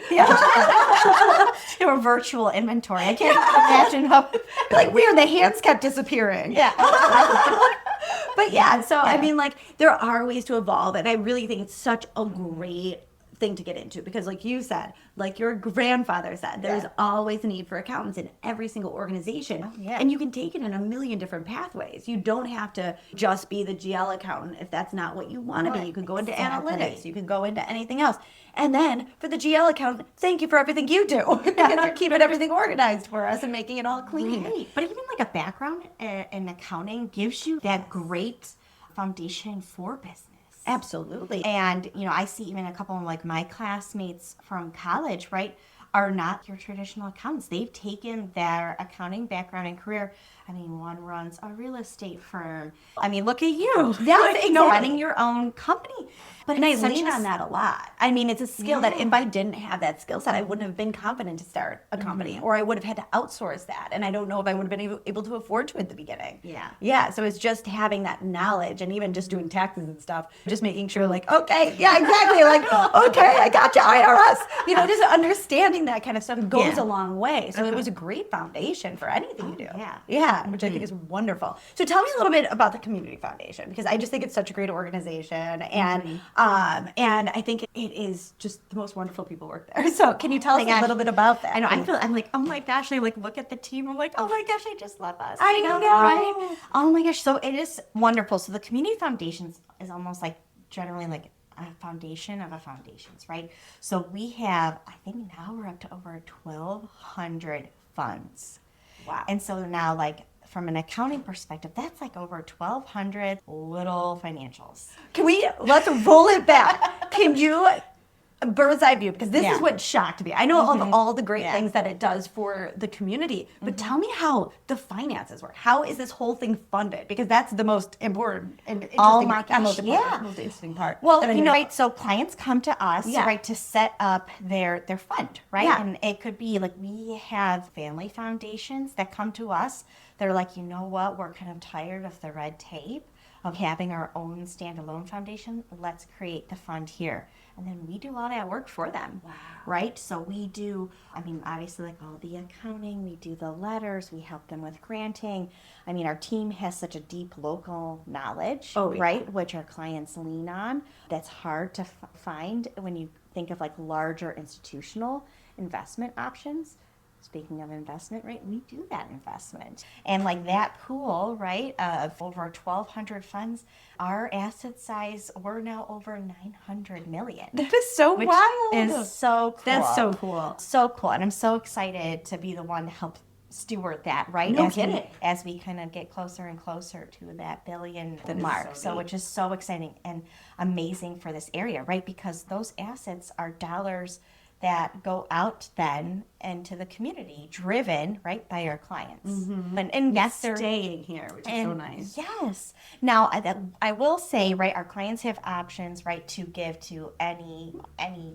Or virtual inventory. I can't imagine how. Like, weird, the hands kept disappearing. Yeah. But yeah, so I mean, like, there are ways to evolve. And I really think it's such a great thing to get into because like you said, like your grandfather said, there's always a need for accountants in every single organization. yeah. And you can take it in a million different pathways. You don't have to just be the GL accountant if that's not what you want to be. You can go into analytics. You can go into anything else. And then for the GL accountant, thank you for everything you do because you're keeping everything organized for us and making it all clean. Right. But even like a background in accounting gives you that great foundation for business. Absolutely. And, you know, I see even a couple of like my classmates from college, right, are not your traditional accountants. They've taken their accounting background and career. I mean, one runs a real estate firm. I mean, look at you. Yeah, Like, you know, exactly. running your own company. But And I it's such lean a- on that a lot. I mean, it's a skill that Yeah. if I didn't have that skill set, I wouldn't have been confident to start a company or I would have had to outsource that. And I don't know if I would have been able to afford to at the beginning. Yeah. Yeah. So it's just having that knowledge and even just doing taxes and stuff, just making sure like, okay, yeah, exactly. Like, okay, I got you, IRS. You know, just understanding that kind of stuff goes Yeah. a long way. So it was a great foundation for anything you do. yeah. Yeah, which I think is wonderful. So tell me a little bit about the Community Foundation because I just think it's such a great organization and I think it is just the most wonderful people work there. So can you tell us a gosh. little bit about that? I know. I'm like, oh my gosh. I like look at the team. I'm like, oh my gosh, I just love us. I You know. right? Oh my gosh. So it is wonderful. So the community foundations is almost like generally like a foundation of a foundations, right? So we have, I think now we're up to over 1,200 funds. Wow. And so now like from an accounting perspective, that's like over 1,200 little financials. Let's roll it back. Can you, bird's eye view, because this is what shocked me. I know all the great things that it does for the community, but tell me how the finances work. How is this whole thing funded? Because that's the most important and interesting, most interesting part. Well, right, so clients come to us, right, to set up their fund, right? Yeah. And it could be like we have family foundations that come to us. They're like, you know what, we're kind of tired of the red tape of having our own standalone foundation. Let's create the fund here. And then we do all that work for them, right? So we do, obviously like all the accounting, we do the letters, we help them with granting. Our team has such a deep local knowledge, right? Which our clients lean on. That's hard to find when you think of like larger institutional investment options. Speaking of investment, right, we do that investment. And like that pool, right, of over 1,200 funds, our asset size, we're now over 900 million. That is so wild. Is so cool. That's so cool. So cool. And I'm so excited to be the one to help steward that, right? No kidding. As we kind of get closer and closer to that billion mark. So which is so exciting and amazing for this area, right? Because those assets are dollars that go out then into the community, driven, right, by our clients. And yes, they're staying here, which is so nice. Yes. Now, I will say, right, our clients have options, right, to give to any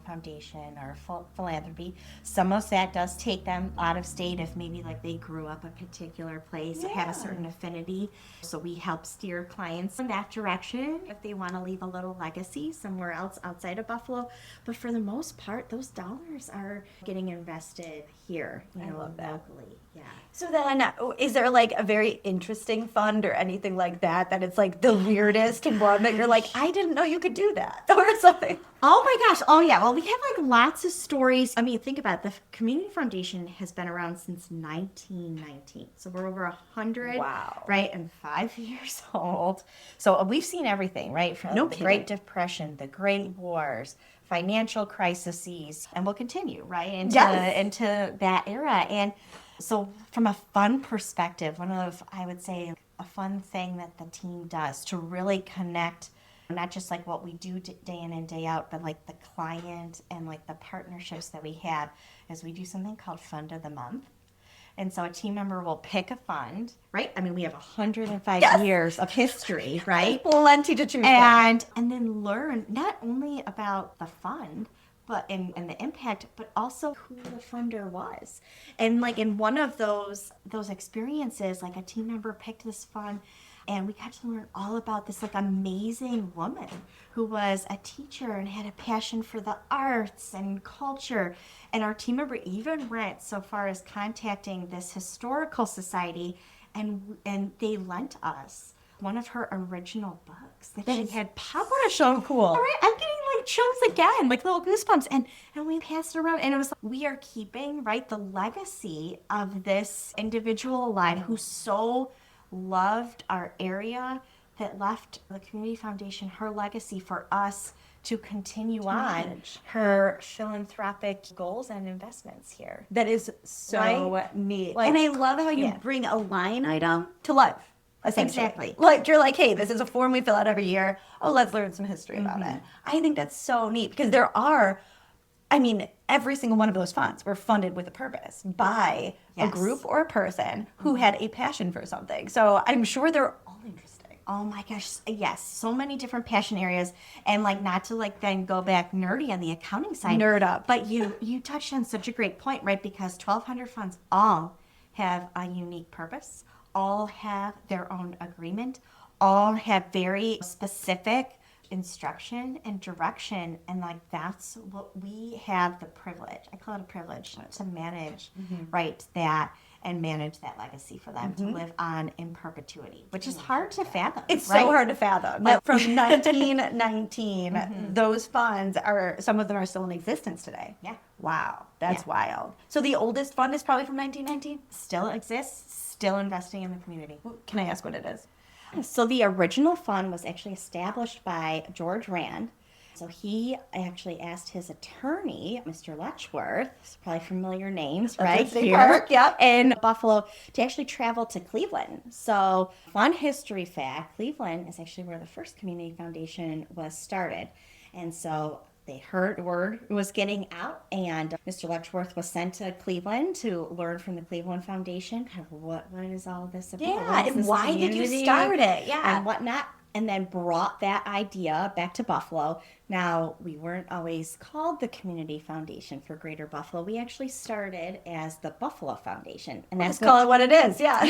foundation or philanthropy. Some of that does take them out of state if maybe like they grew up a particular place or have a certain affinity. So we help steer clients in that direction if they want to leave a little legacy somewhere else outside of Buffalo. But for the most part, those dollars are getting invested here, locally. Yeah. So then, is there like a very interesting fund or anything like that it's like the weirdest one that you're like, I didn't know you could do that or something? Oh my gosh. Oh yeah. Well, we have like lots of stories. Think about it. The Community Foundation has been around since 1919. So we're over 100. Wow. Right. And 5 years old. So we've seen everything, right? From the Great Depression, the Great Wars, financial crises, and we'll continue, right? Into that era. And so from a fun perspective, one of, I would say, a fun thing that the team does to really connect, not just like what we do day in and day out, but like the client and like the partnerships that we have, is we do something called Fund of the Month. And so a team member will pick a fund, right? We have 105 years of history, right? Plenty to choose from. And then learn not only about the fund, but and the impact, but also who the funder was. And like in one of those experiences, like a team member picked this fund, and we got to learn all about this like amazing woman who was a teacher and had a passion for the arts and culture. And our team member even went so far as contacting this historical society, and they lent us one of her original books that she had published. So cool. All right, I'm getting like chills again, like little goosebumps. And we passed it around, and it was like, we are keeping, right, the legacy of this individual alive who so loved our area, that left the Community Foundation her legacy for us to continue on her philanthropic goals and investments here. That is so neat. Like, and I love how you bring a line item to life. Exactly. Like you're like, hey, this is a form we fill out every year. Oh, let's learn some history about it. I think that's so neat because there are, every single one of those funds were funded with a purpose by a group or a person who had a passion for something. So I'm sure they're all interesting. Oh my gosh, yes. So many different passion areas. And like, not to like then go back nerdy on the accounting side. Nerd up. But you touched on such a great point, right? Because 1,200 funds all have a unique purpose, all have their own agreement, all have very specific instruction and direction, and like that's what we have the privilege, I call it a privilege, to manage right that and manage that legacy for them to live on in perpetuity, which is hard to fathom. It's so hard to fathom. Like from 1919, those funds some of them are still in existence today. Yeah. Wow, that's wild. So the oldest fund is probably from 1919? Still exists, still investing in the community. Can I ask what it is? So the original fund was actually established by George Rand. So he actually asked his attorney, Mr. Letchworth, it's probably familiar names, right here Park, yep. in Buffalo, to actually travel to Cleveland. So, fun history fact, Cleveland is actually where the first community foundation was started. And so they heard word was getting out, and Mr. Letchworth was sent to Cleveland to learn from the Cleveland Foundation kind of what is all this about? Yeah, and why did you start it? Yeah. And whatnot. And then brought that idea back to Buffalo. Now, we weren't always called the Community Foundation for Greater Buffalo. We actually started as the Buffalo Foundation. And Let's call it what it is, yeah.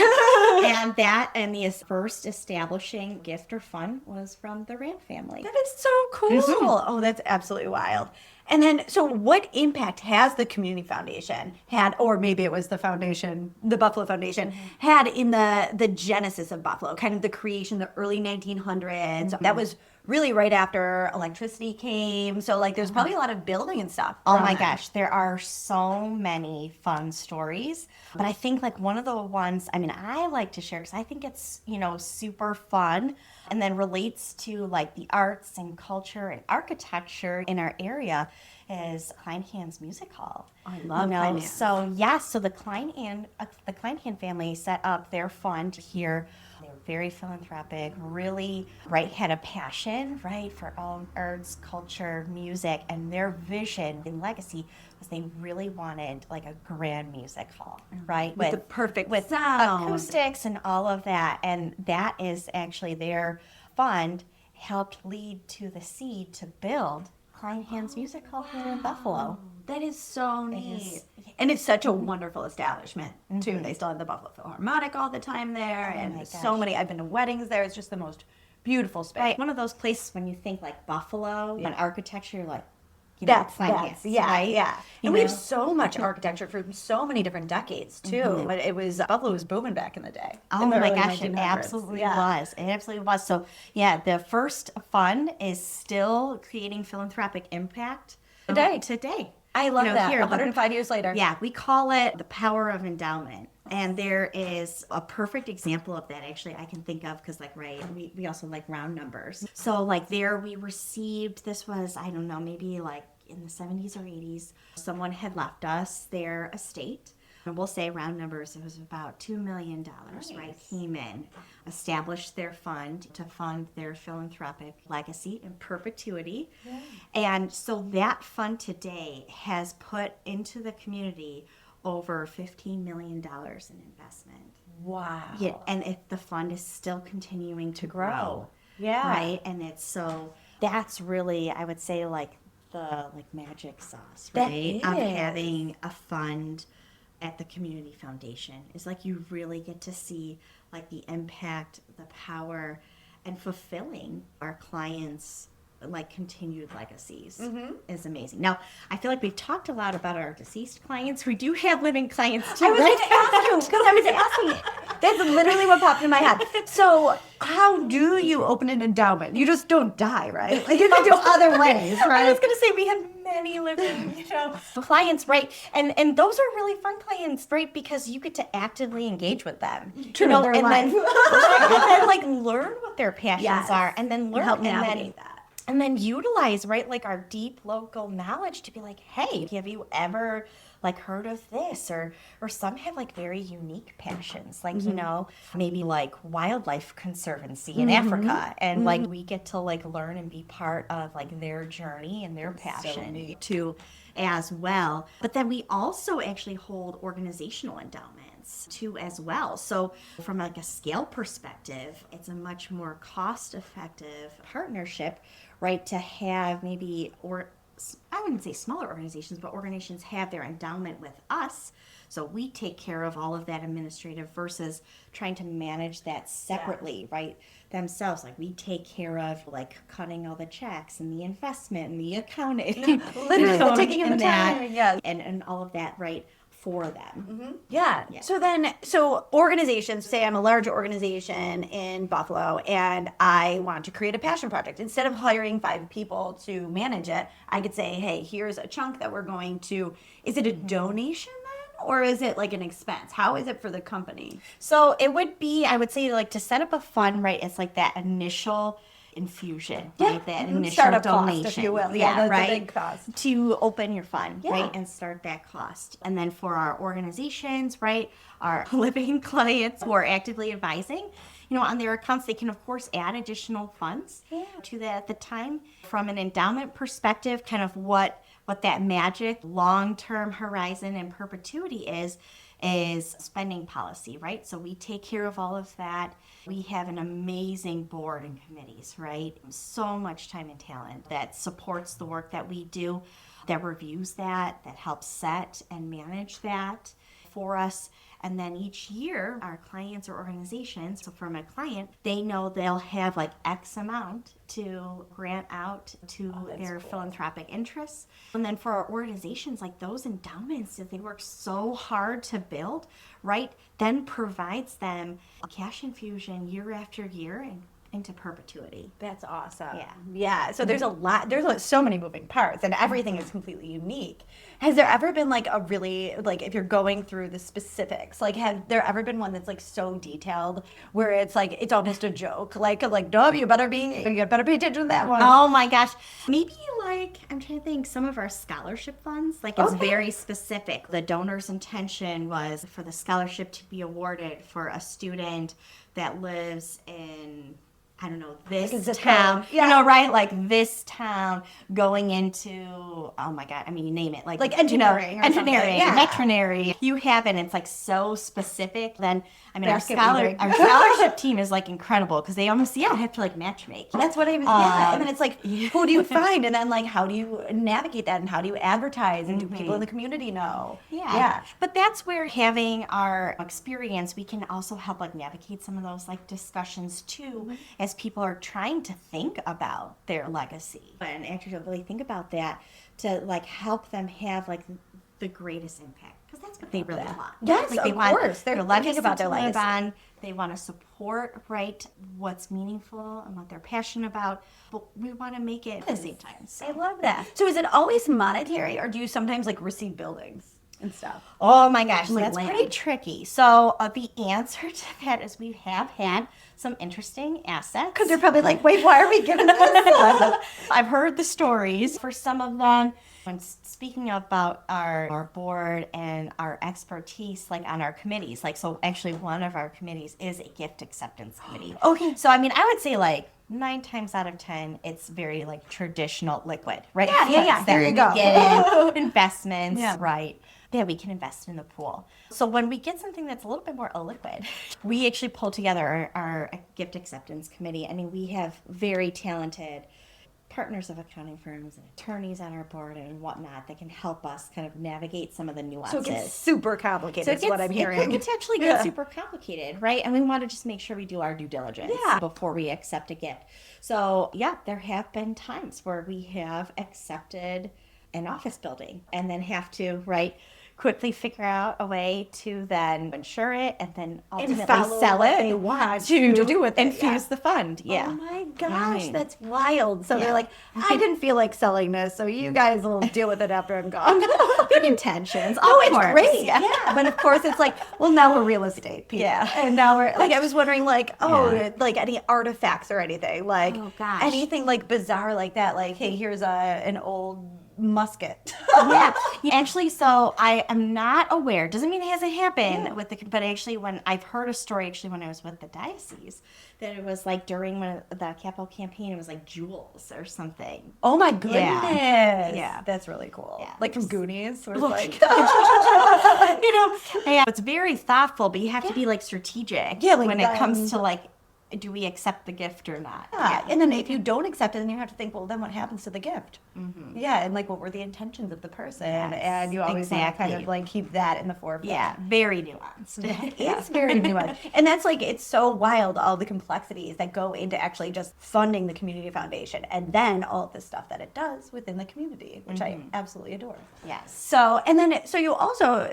and the first establishing gift or fund was from the Rand family. That is so cool. Oh, that's absolutely wild. And then, so what impact has the Community Foundation had, or maybe it was the foundation, the Buffalo Foundation, had in the genesis of Buffalo, kind of the creation, the early 1900s? That was really right after electricity came. So, like, there's probably a lot of building and stuff. Oh from my it. gosh, there are so many fun stories. But I think like one of the ones, I mean, I like to share because I think it's, super fun and then relates to like the arts and culture and architecture in our area is Kleinhand's Music Hall. I love Kleinhand. So the Kleinhand family set up their fund here. They were very philanthropic, really, had a passion, for all arts, culture, music, and their vision and legacy was they really wanted like a grand music hall, right? With the perfect sound. Acoustics and all of that. And that is actually their fund helped lead to the seed to build Kleinhand's Music Hall here in Buffalo. That is so neat. And it's such a wonderful establishment, too. They still have the Buffalo Philharmonic all the time there. And there's so many. I've been to weddings there. It's just the most beautiful space. Right. One of those places when you think like Buffalo and architecture, you're like, That's Kleinhand's, yeah, right? yeah. And we have so much architecture from so many different decades, too. But Buffalo was booming back in the day. Oh in the my early gosh, it 1900s. absolutely was. It absolutely was. So, the first fund is still creating philanthropic impact today. I love that. Here, 105 years later. Yeah, we call it the power of endowment. And there is a perfect example of that, actually, I can think of, because, we also like round numbers. So, there we received, this was, I don't know, maybe in the 70s or 80s, someone had left us their estate. And we'll say round numbers, it was about $2 million, came in, established their fund to fund their philanthropic legacy in perpetuity. Yeah. And so that fund today has put into the community over $15 million in investment. Wow. Yeah, and the fund is still continuing to grow. Yeah. Right? And that's really, I would say, the magic sauce, That right? Of is. having a fund at the Community Foundation is you really get to see the impact, the power, and fulfilling our clients' continued legacies is amazing. Now, I feel like we've talked a lot about our deceased clients. We do have living clients too. I was going to ask you, because I was asking it. That's literally what popped in my head. So, how do you open an endowment? You just don't die, right? You can do other ways, right? I was going to say we have many living, clients, right? And those are really fun clients, right? Because you get to actively engage with them, True, and their then, life. and then learn what their passions are, and then learn help navigate that. And then utilize, our deep local knowledge to be hey, have you ever heard of this? Or some have very unique passions, maybe wildlife conservancy in Africa. And we get to learn and be part of their journey and their passion too as well. But then we also actually hold organizational endowments too as well. So from a scale perspective, it's a much more cost-effective partnership, right, to have maybe, or I wouldn't say smaller organizations, but organizations have their endowment with us. So we take care of all of that administrative versus trying to manage that separately, right, themselves. We take care of cutting all the checks and the investment and the accounting. Literally taking in the time, yes. And all of that, right, for them. Yeah. So organizations, say I'm a large organization in Buffalo and I want to create a passion project. Instead of hiring 5 people to manage it, I could say, hey, here's a chunk that we're going to, is it a donation then? Or is it an expense? How is it for the company? So it would be, I would say, to set up a fund, right, it's that initial infusion, Yeah. right? That initial Startup donation, cost, if you will. Yeah, the big cost. to open your fund, Yeah. right, and start that cost. And then for our organizations, right, our living clients who are actively advising, on their accounts, they can of course add additional funds to that at the time. From an endowment perspective, kind of what that magic long-term horizon and perpetuity is spending policy, right? So we take care of all of that. We have an amazing board and committees, right? So much time and talent that supports the work that we do, that reviews that helps set and manage that for us. And then each year, our clients or organizations, so from a client, they know they'll have like X amount to grant out to their philanthropic interests. And then for our organizations, like those endowments that they work so hard to build, right, then provides them a cash infusion year after year and into perpetuity. That's awesome. Yeah. Yeah. So there's so many moving parts and everything is completely unique. Has there ever been like a really, like if you're going through the specifics, like have there ever been one that's like so detailed where it's like, it's almost a joke? Like, no, you better pay attention to that one. Oh my gosh. Maybe like, I'm trying to think, some of our scholarship funds, like it's very specific. The donor's intention was for the scholarship to be awarded for a student that lives in, I don't know, this town, right? Like this town going into, oh my God, I mean, you name it. Like engineering veterinary. You have it, and it's like so specific. Then, I mean, our Basket scholarship team is like incredible because they almost, have to like matchmake. That's what I was, and then it's like, who do you find? And then like, how do you navigate that? And how do you advertise? And do people in the community know? Yeah. But that's where having our experience, we can also help like navigate some of those like discussions too, as people are trying to think about their legacy and actually really think about that to like help them have like the greatest impact, because that's what they really want. Yes, like, they of want course. They're thinking about their legacy. On. They want to support, right, what's meaningful and what they're passionate about, but we want to make it at the same time. So. I love that. So is it always monetary, or do you sometimes like receive buildings and stuff? Oh my gosh, Like that's land. pretty tricky. So the answer to that is we have had some interesting assets. Because they're probably like, wait, why are we giving this? I've heard the stories for some of them. When speaking about our board and our expertise, like on our committees, like, so actually one of our committees is a gift acceptance committee. Okay. So, I mean, I would say like 9 times out of 10, it's very like traditional liquid, right? Yeah. There you go. Get in, investments, Yeah. right? Yeah, we can invest in the pool. So when we get something that's a little bit more illiquid, we actually pull together our gift acceptance committee. I mean, we have very talented partners of accounting firms and attorneys on our board and whatnot that can help us kind of navigate some of the nuances. So it gets super complicated, is what I'm hearing. It could potentially get super complicated, right? And we want to just make sure we do our due diligence before we accept a gift. So, there have been times where we have accepted an office building and then have to, quickly figure out a way to then insure it and then ultimately sell it. They want to do with it. Infuse the fund. Yeah. Oh my gosh, that's wild. So they're like, I didn't feel like selling this, so you guys will deal with it after I'm gone. Good intentions. Oh, it's great. Yeah. But of course it's like, well, now we're real estate people. Yeah. And now we're like, I was wondering like, like any artifacts or anything, like anything like bizarre like that. Like, hey, here's an old musket. Actually, so I am not aware. Doesn't mean it hasn't happened with but actually when I've heard a story when I was with the diocese that it was like during the capital campaign, it was like jewels or something. Oh my goodness. Yeah. That's really cool. Yeah. Like from Goonies, where it's like it's very thoughtful, but you have to be like strategic when it comes to like, do we accept the gift or not? And then if you don't accept it, then you have to think, well, then what happens to the gift? Yeah, and like what were the intentions of the person? And you always want to kind of like keep that in the forefront. Yeah, very nuanced. It's very nuanced. And that's like, it's so wild, all the complexities that go into actually just funding the community foundation and then all of the stuff that it does within the community, which I absolutely adore. Yes. So you also,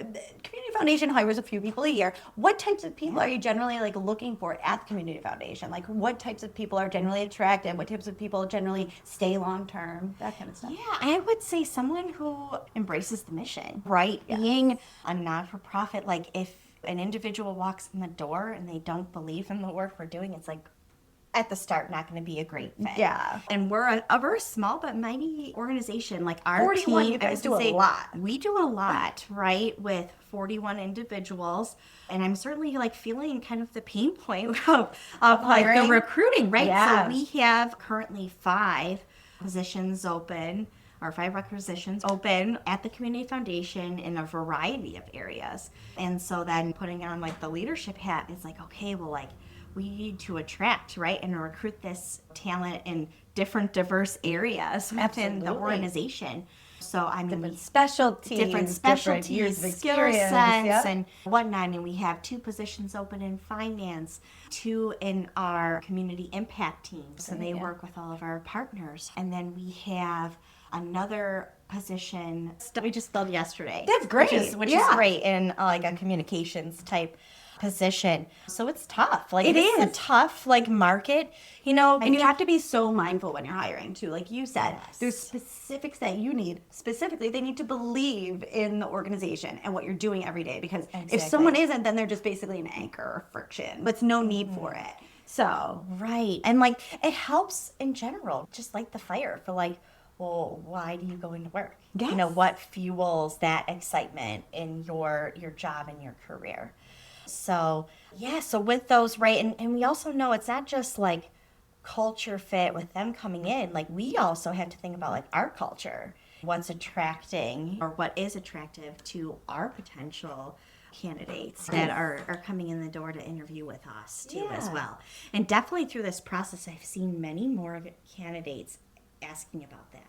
community foundation hires a few people a year. What types of people are you generally like looking for at the community foundation? Like what types of people are generally attracted? What types of people generally stay long term? That kind of stuff. Yeah, I would say someone who embraces the mission, right? Yeah. Being a not-for-profit, like if an individual walks in the door and they don't believe in the work we're doing, it's like, at the start not going to be a great fit. Yeah. And we're a very small but mighty organization. Like our 41, team, you guys do a lot. We do a lot, right? With 41 individuals. And I'm certainly like feeling kind of the pain point of like the recruiting, right? Yeah. So we have currently 5 positions open, or 5 requisitions open at the Community Foundation in a variety of areas. And so then putting on like the leadership hat is like, okay, well, like we need to attract, right, and recruit this talent in different diverse areas within the organization. So I mean, different specialties, different years of skill experience, sets and whatnot. I mean, we have 2 positions open in finance, 2 in our community impact team. So they work with all of our partners. And then we have another position that we just filled yesterday. That's great. Which is great in like a communications type position. So it's tough. Like It is is a tough like market, you know. and you have to be so mindful when you're hiring too. Like you said, there's specifics that you need. Specifically, they need to believe in the organization and what you're doing every day. Because if someone isn't, then they're just basically an anchor or friction. But no need for it. So right. And like it helps in general, just like the fire for like, well, why do you go into work? Yes. You know, what fuels that excitement in your job and your career? So, yeah, so with those, right, and we also know it's not just like culture fit with them coming in. Like we also have to think about like our culture, what's attracting or what is attractive to our potential candidates that are coming in the door to interview with us too as well. And definitely through this process, I've seen many more candidates asking about that.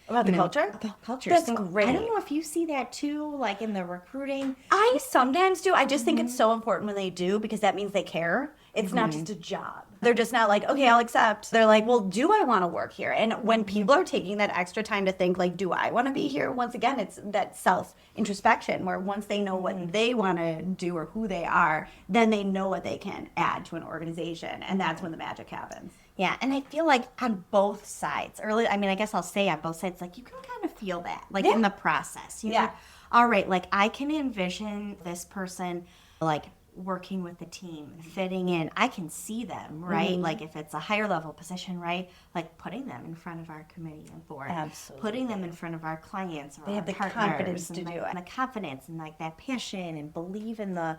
about the culture? The culture. That's So great. I don't know if you see that too, like in the recruiting. I sometimes do. I just think it's so important when they do because that means they care. It's not just a job. They're just not like, okay, I'll accept. They're like, well, do I want to work here? And when people are taking that extra time to think like, do I want to be here? Once again, it's that self-introspection where once they know what they want to do or who they are, then they know what they can add to an organization. And that's when the magic happens. Yeah, and I feel like on both sides, I mean, I guess I'll say on both sides, like you can kind of feel that, like in the process. You know, all right, like I can envision this person like working with the team, fitting in. I can see them, right? Like if it's a higher level position, right? Like putting them in front of our committee and board. Absolutely. Putting them in front of our clients or They our have the partners confidence and to do it. And the confidence and like that passion and believe in the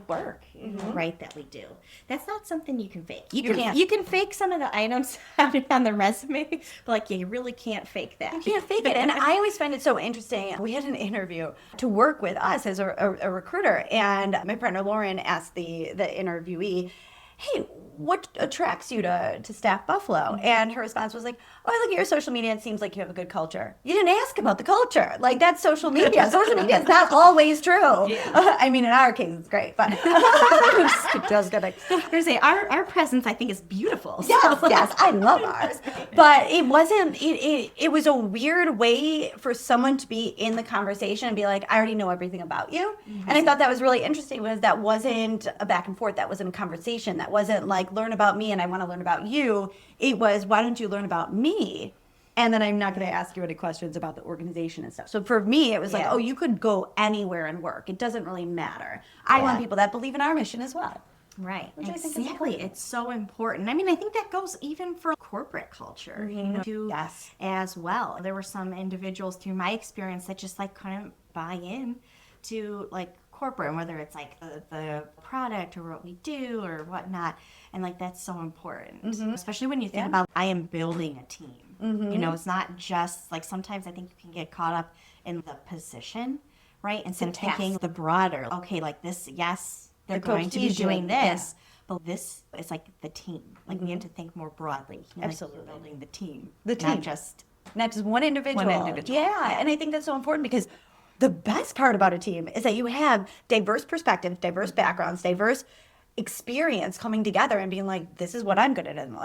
work, right, that we do. That's not something you can fake. You can't. You can fake some of the items on the resume, but like you really can't fake that. You can't fake it. And I always find it so interesting. We had an interview to work with us as a recruiter, and my partner Lauren asked the interviewee, hey, what attracts you to StaffBuffalo? And her response was like, oh, I look at your social media and it seems like you have a good culture. You didn't ask about the culture. Like, that's social media. Social media is not always true. I mean, in our case, it's great, but just kidding. I was gonna say our presence I think is beautiful. Yes, I love ours. But it wasn't, it was a weird way for someone to be in the conversation and be like, I already know everything about you. And I thought that was really interesting was that wasn't a back and forth. That wasn't a conversation. That wasn't like, learn about me and I want to learn about you. It was, why don't you learn about me? And then I'm not going to ask you any questions about the organization and stuff. So for me, it was like, oh, you could go anywhere and work. It doesn't really matter. I want people that believe in our mission as well. Right. Which I think is Exactly. important. It's so important. I mean, I think that goes even for corporate culture, you know, too, as well. There were some individuals through my experience that just like couldn't buy in to like corporate, and whether it's like the product or what we do or whatnot. And like that's so important, especially when you think about I am building a team. You know, it's not just like sometimes I think you can get caught up in the position, right? Instead of thinking the broader, okay, like this, yes, they're going to be doing this, but this is like the team. Like we have to think more broadly. You know, Absolutely. like building the team. Not just one individual. One individual. Yeah, and I think that's so important because the best part about a team is that you have diverse perspectives, diverse backgrounds, diverse experience coming together and being like, this is what I'm good at and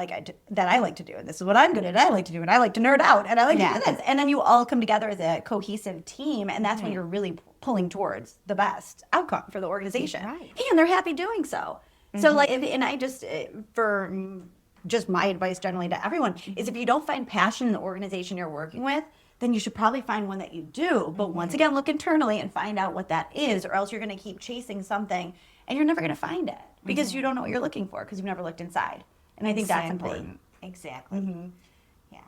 that I like to do, and this is what I'm good at and I like to do, and I like to nerd out and I like to do this. And then you all come together as a cohesive team, and that's when you're really pulling towards the best outcome for the organization. Right. And they're happy doing so. So like, and I just, for just my advice generally to everyone is if you don't find passion in the organization you're working with, then you should probably find one that you do. But once again, look internally and find out what that is, or else you're going to keep chasing something and you're never going to find it because you don't know what you're looking for because you've never looked inside. And I think that's Exactly. important. Exactly. Yeah.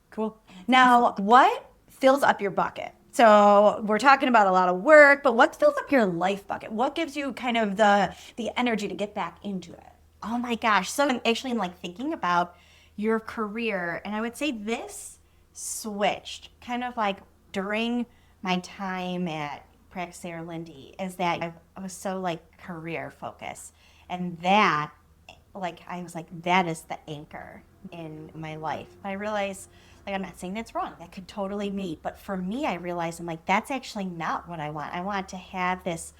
Cool. Now, what fills up your bucket? So we're talking about a lot of work, but what fills up your life bucket? What gives you kind of the energy to get back into it? Oh my gosh. So I'm actually like thinking about your career, and I would say this switched kind of like during my time at Praxair Linde, is that I was so like career focused. And that, like, I was like, that is the anchor in my life. But I realized, like, I'm not saying that's wrong. That could totally be. But for me, I realized I'm like, that's actually not what I want. I want to have this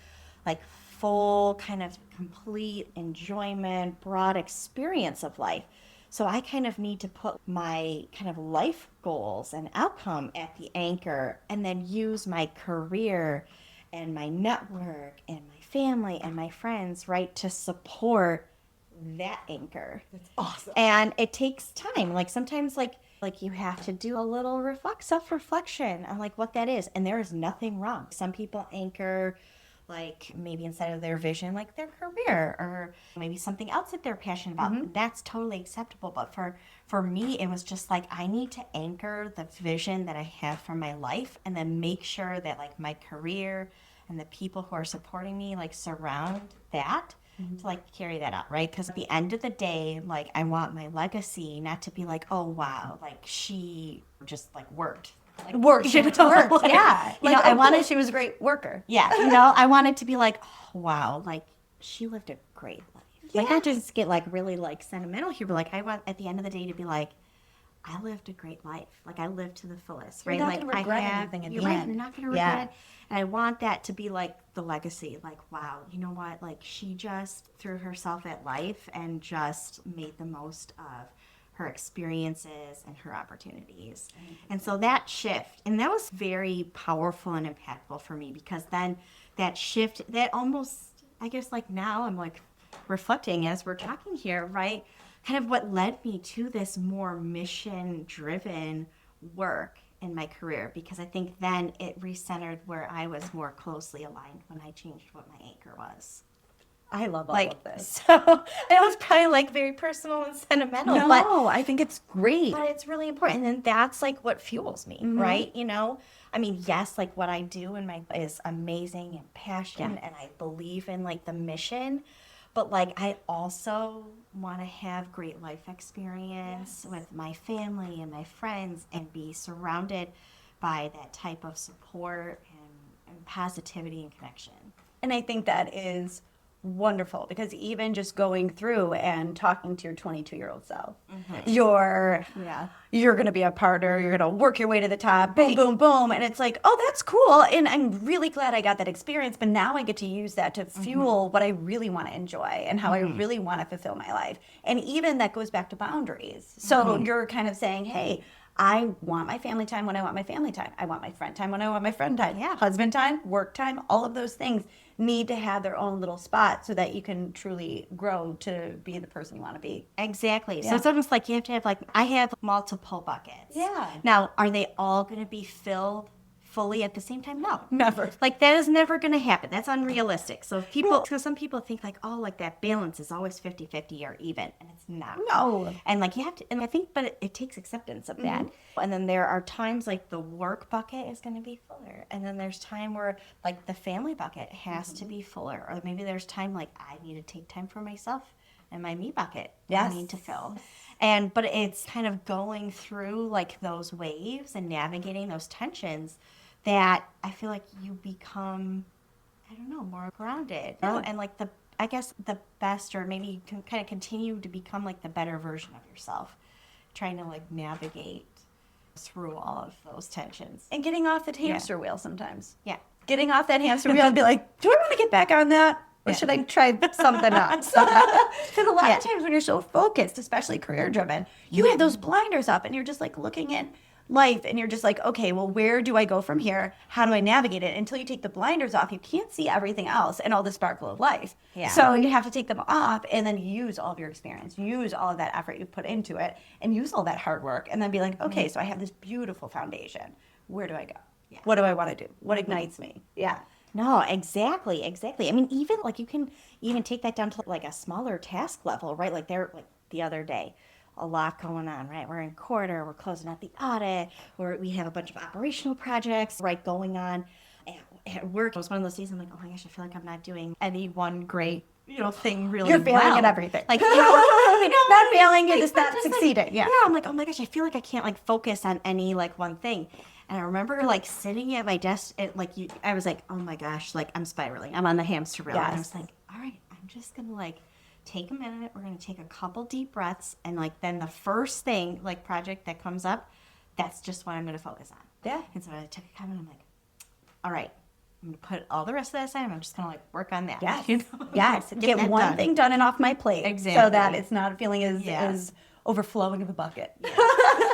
like full kind of complete enjoyment, broad experience of life. So I kind of need to put my kind of life goals and outcome at the anchor, and then use my career and my network and my family and my friends, right, to support that anchor. That's awesome. And it takes time. Like sometimes like you have to do a little self-reflection on like what that is. And there is nothing wrong. Some people anchor like maybe instead of their vision, like their career, or maybe something else that they're passionate about. That's totally acceptable. But for me, it was just like, I need to anchor the vision that I have for my life, and then make sure that like my career and the people who are supporting me like surround that to like carry that out, right? Because at the end of the day, like I want my legacy not to be like, oh wow, like she just like worked. Like, Worked. She worked, yeah. Like, I wanted, she was a great worker. Yeah, I want it to be like, oh, wow, like she lived a great life. Like, not just get like really like sentimental here, but like I want at the end of the day to be like, I lived a great life. Like I lived to the fullest, right? You're not Like gonna regret I have, anything at you're the right, end. you're not gonna regret it. And I want that to be like the legacy. Like, wow, you know what? Like she just threw herself at life and just made the most of her experiences and her opportunities. And so that shift, and that was very powerful and impactful for me, because then that shift, that almost, I guess like now I'm like reflecting as we're talking here, right? Kind of what led me to this more mission driven work in my career, because I think then it recentered where I was more closely aligned when I changed what my anchor was. I love all Like, of this. so it was probably like very personal and sentimental, No, but I think it's great. it's really important. And that's like what fuels me, right? You know, I mean, yes, like what I do in my is amazing and passion, and I believe in like the mission, but like I also want to have great life experience with my family and my friends, and be surrounded by that type of support and positivity and connection. And I think that is wonderful, because even just going through and talking to your 22-year-old self, you're going to be a partner, you're going to work your way to the top, boom, boom, boom. And it's like, oh, that's cool. And I'm really glad I got that experience, but now I get to use that to fuel what I really want to enjoy and how I really want to fulfill my life. And even that goes back to boundaries. So you're kind of saying, hey, I want my family time when I want my family time. I want my friend time when I want my friend time. Yeah. Husband time, work time, all of those things need to have their own little spot so that you can truly grow to be the person you want to be. Exactly. So Yeah. it's almost like you have to have like, I have multiple buckets. Yeah. Now, are they all going to be filled fully at the same time? No. Never. Like that is never going to happen. That's unrealistic. So because some people think like, oh, like that balance is always 50-50 or even, and it's not. No. And like you have to, and I think, but it takes acceptance of that. And then there are times like the work bucket is going to be fuller. And then there's time where like the family bucket has to be fuller. Or maybe there's time like I need to take time for myself, and my me bucket I need to fill. But it's kind of going through like those waves and navigating those tensions that I feel like you become, I don't know, more grounded. You know? And like I guess the best, or maybe you can kind of continue to become like the better version of yourself, trying to like navigate through all of those tensions. And getting off the hamster wheel sometimes. Yeah. Getting off that hamster wheel and be like, do I want to get back on that? Or should I try something else? Because a lot of times when you're so focused, especially career driven, you have those blinders up and you're just like looking at life and you're just like, okay, well, where do I go from here? How do I navigate it? Until you take the blinders off, you can't see everything else and all the sparkle of life. Yeah. So you have to take them off and then use all of your experience, use all of that effort you put into it, and use all that hard work, and then be like, okay, so I have this beautiful foundation. Where do I go? Yeah. What do I want to do? What ignites me? Yeah. No, exactly. I mean, even like you can even take that down to like a smaller task level, right? Like the other day. A lot going on, right? We're in quarter, we're closing out the audit, we have a bunch of operational projects, right, going on. At work, it was one of those days I'm like, oh my gosh, I feel like I'm not doing any one great, thing really You're failing well. at everything. Like, not failing, you're just not like, succeeding. Yeah. I'm like, oh my gosh, I feel like I can't like focus on any like one thing. And I remember like sitting at my desk, I was like, oh my gosh, like I'm spiraling. I'm on the hamster wheel. Yes. And I was like, all right, I'm just gonna like take a minute. We're gonna take a couple deep breaths, and like then the first thing like project that comes up, that's just what I'm gonna focus on. Yeah. And so I took a comment. I'm like, all right, I'm gonna put all the rest of that aside. I'm just gonna like work on that. Yes. Get Get that one done. thing done and off my plate. Exactly. So that it's not feeling as overflowing of a bucket.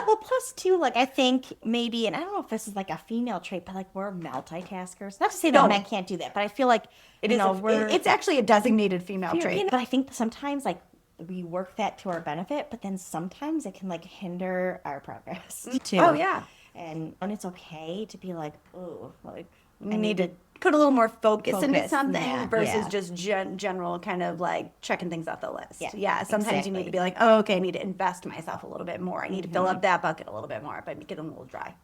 Well, plus too, like I think maybe, and I don't know if this is like a female trait, but like we're multitaskers. Not to say that No. men can't do that, but I feel like It's actually a designated female trait. But I think sometimes like we work that to our benefit, but then sometimes it can like hinder our progress too. Oh yeah. And it's okay to be like, oh, like We need to put a little more focus into Focus, something yeah, versus yeah. just general kind of like checking things off the list. Yeah, Sometimes you need to be like, oh, okay, I need to invest myself a little bit more. I need to fill up that bucket a little bit more, but get them a little dry.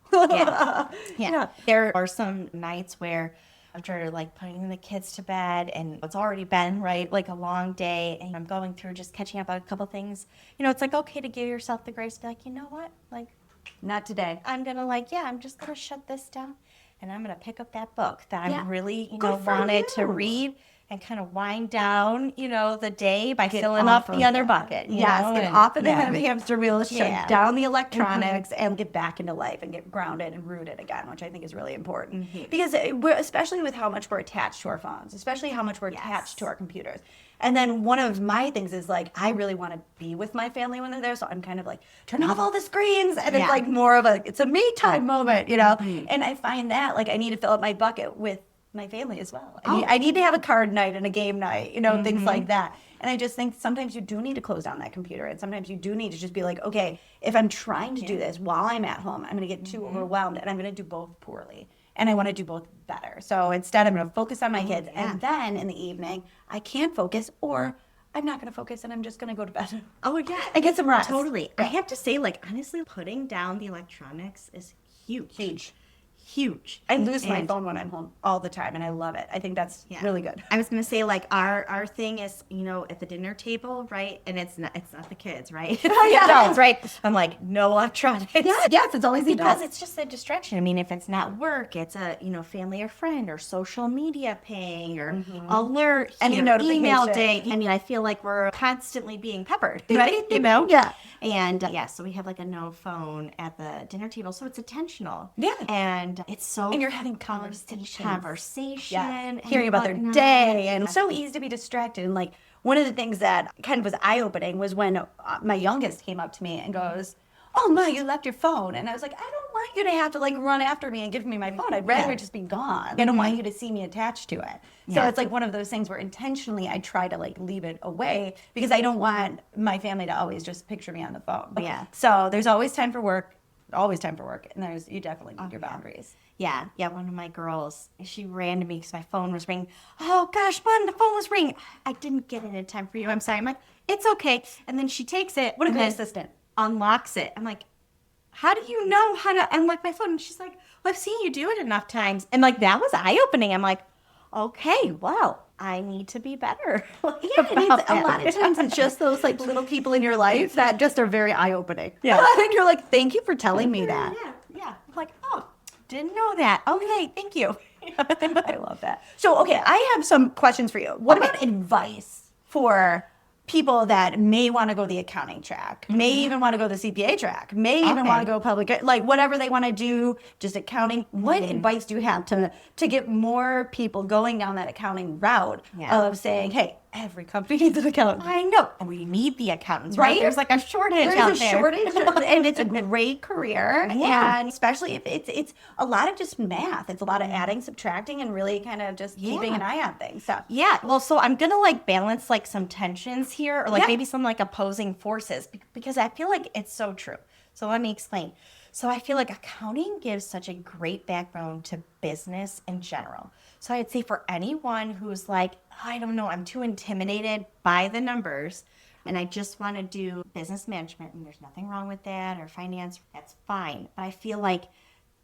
Yeah. There are some nights where after like putting the kids to bed and it's already been, right, like a long day and I'm going through just catching up on a couple things, it's like okay to give yourself the grace to be like, you know what, like Not today. I'm going to I'm just going to shut this down and I'm going to pick up that book that I really, Good for wanted to you. read and kind of wind down, the day by filling off up of the other that. bucket. Get off of the hamster wheel, shut down the electronics, and get back into life and get grounded and rooted again, which I think is really important. Because especially with how much we're attached to our phones, especially how much we're attached to our computers. And then one of my things is like, I really want to be with my family when they're there. So I'm kind of like, turn off all the screens. And it's like more of it's a me time moment, And I find that like I need to fill up my bucket with my family as well. I need to have a card night and a game night, things like that. And I just think sometimes you do need to close down that computer. And sometimes you do need to just be like, okay, if I'm trying to do this while I'm at home, I'm going to get too overwhelmed and I'm going to do both poorly. And I want to do both better. So instead, I'm going to focus on my kids. And then in the evening, I can't focus or I'm not going to focus and I'm just going to go to bed. Oh, yeah. And get some rest. Totally. I have to say, like, honestly, putting down the electronics is huge. Huge. I lose my phone when I'm home all the time, and I love it. I think that's really good. I was gonna say, like, our thing is, at the dinner table, right? And it's not the kids, right? It's the adults, right? I'm like, no electronics. Yes, it's always the because adults. it's just a distraction. I mean, if it's not work, it's a family or friend or social media ping or alert, Any email notification. ding. I mean, I feel like we're constantly being peppered, right? Yeah. And so we have like a no phone at the dinner table, so it's intentional. Yeah. And it's so And you're having conversation. and Hearing about their whatnot. day, and it's so easy to be distracted. And like one of the things that kind of was eye-opening was when my youngest came up to me and goes, "Oh, Ma, you left your phone." And I was like, "I don't want you to have to like run after me and give me my phone. I'd rather it just be gone. I don't want you to see me attached to it." So it's like one of those things where intentionally I try to like leave it away because I don't want my family to always just picture me on the phone. Yeah. So there's always time for work, and you definitely need your boundaries. Yeah, one of my girls, she ran to me because my phone was ringing. Oh gosh, Mom, the phone was ringing. I didn't get it in time for you. I'm sorry. I'm like, it's okay. And then she takes it. What a and good then assistant. Unlocks it. I'm like, how do you know how to unlock my phone? And she's like, well, I've seen you do it enough times. And like, that was eye-opening. I'm like, okay, well, I need to be better. Yeah, and a lot of times it's just those like little people in your life that just are very eye-opening. Yeah. I think you're like, thank you for telling me that. Yeah. I'm like, oh, didn't know that. Okay, thank you. I love that. So, okay, I have some questions for you. What about advice for people that may want to go the accounting track, may even want to go the CPA track, may even want to go public, like whatever they want to do, just accounting? What advice do you have to get more people going down that accounting route of saying, hey, every company needs an accountant? I know. And we need the accountants, right? Right? There's like a shortage There's out a there. shortage, and it's a great career. Yeah. And especially if it's a lot of just math. It's a lot of adding, subtracting, and really kind of just keeping an eye on things. So Yeah, well, so I'm gonna like balance like some tensions here, or like maybe some like opposing forces, because I feel like it's so true. So let me explain. So I feel like accounting gives such a great backbone to business in general. So I'd say for anyone who's like, I don't know, I'm too intimidated by the numbers, and I just want to do business management, and there's nothing wrong with that, or finance, that's fine. But I feel like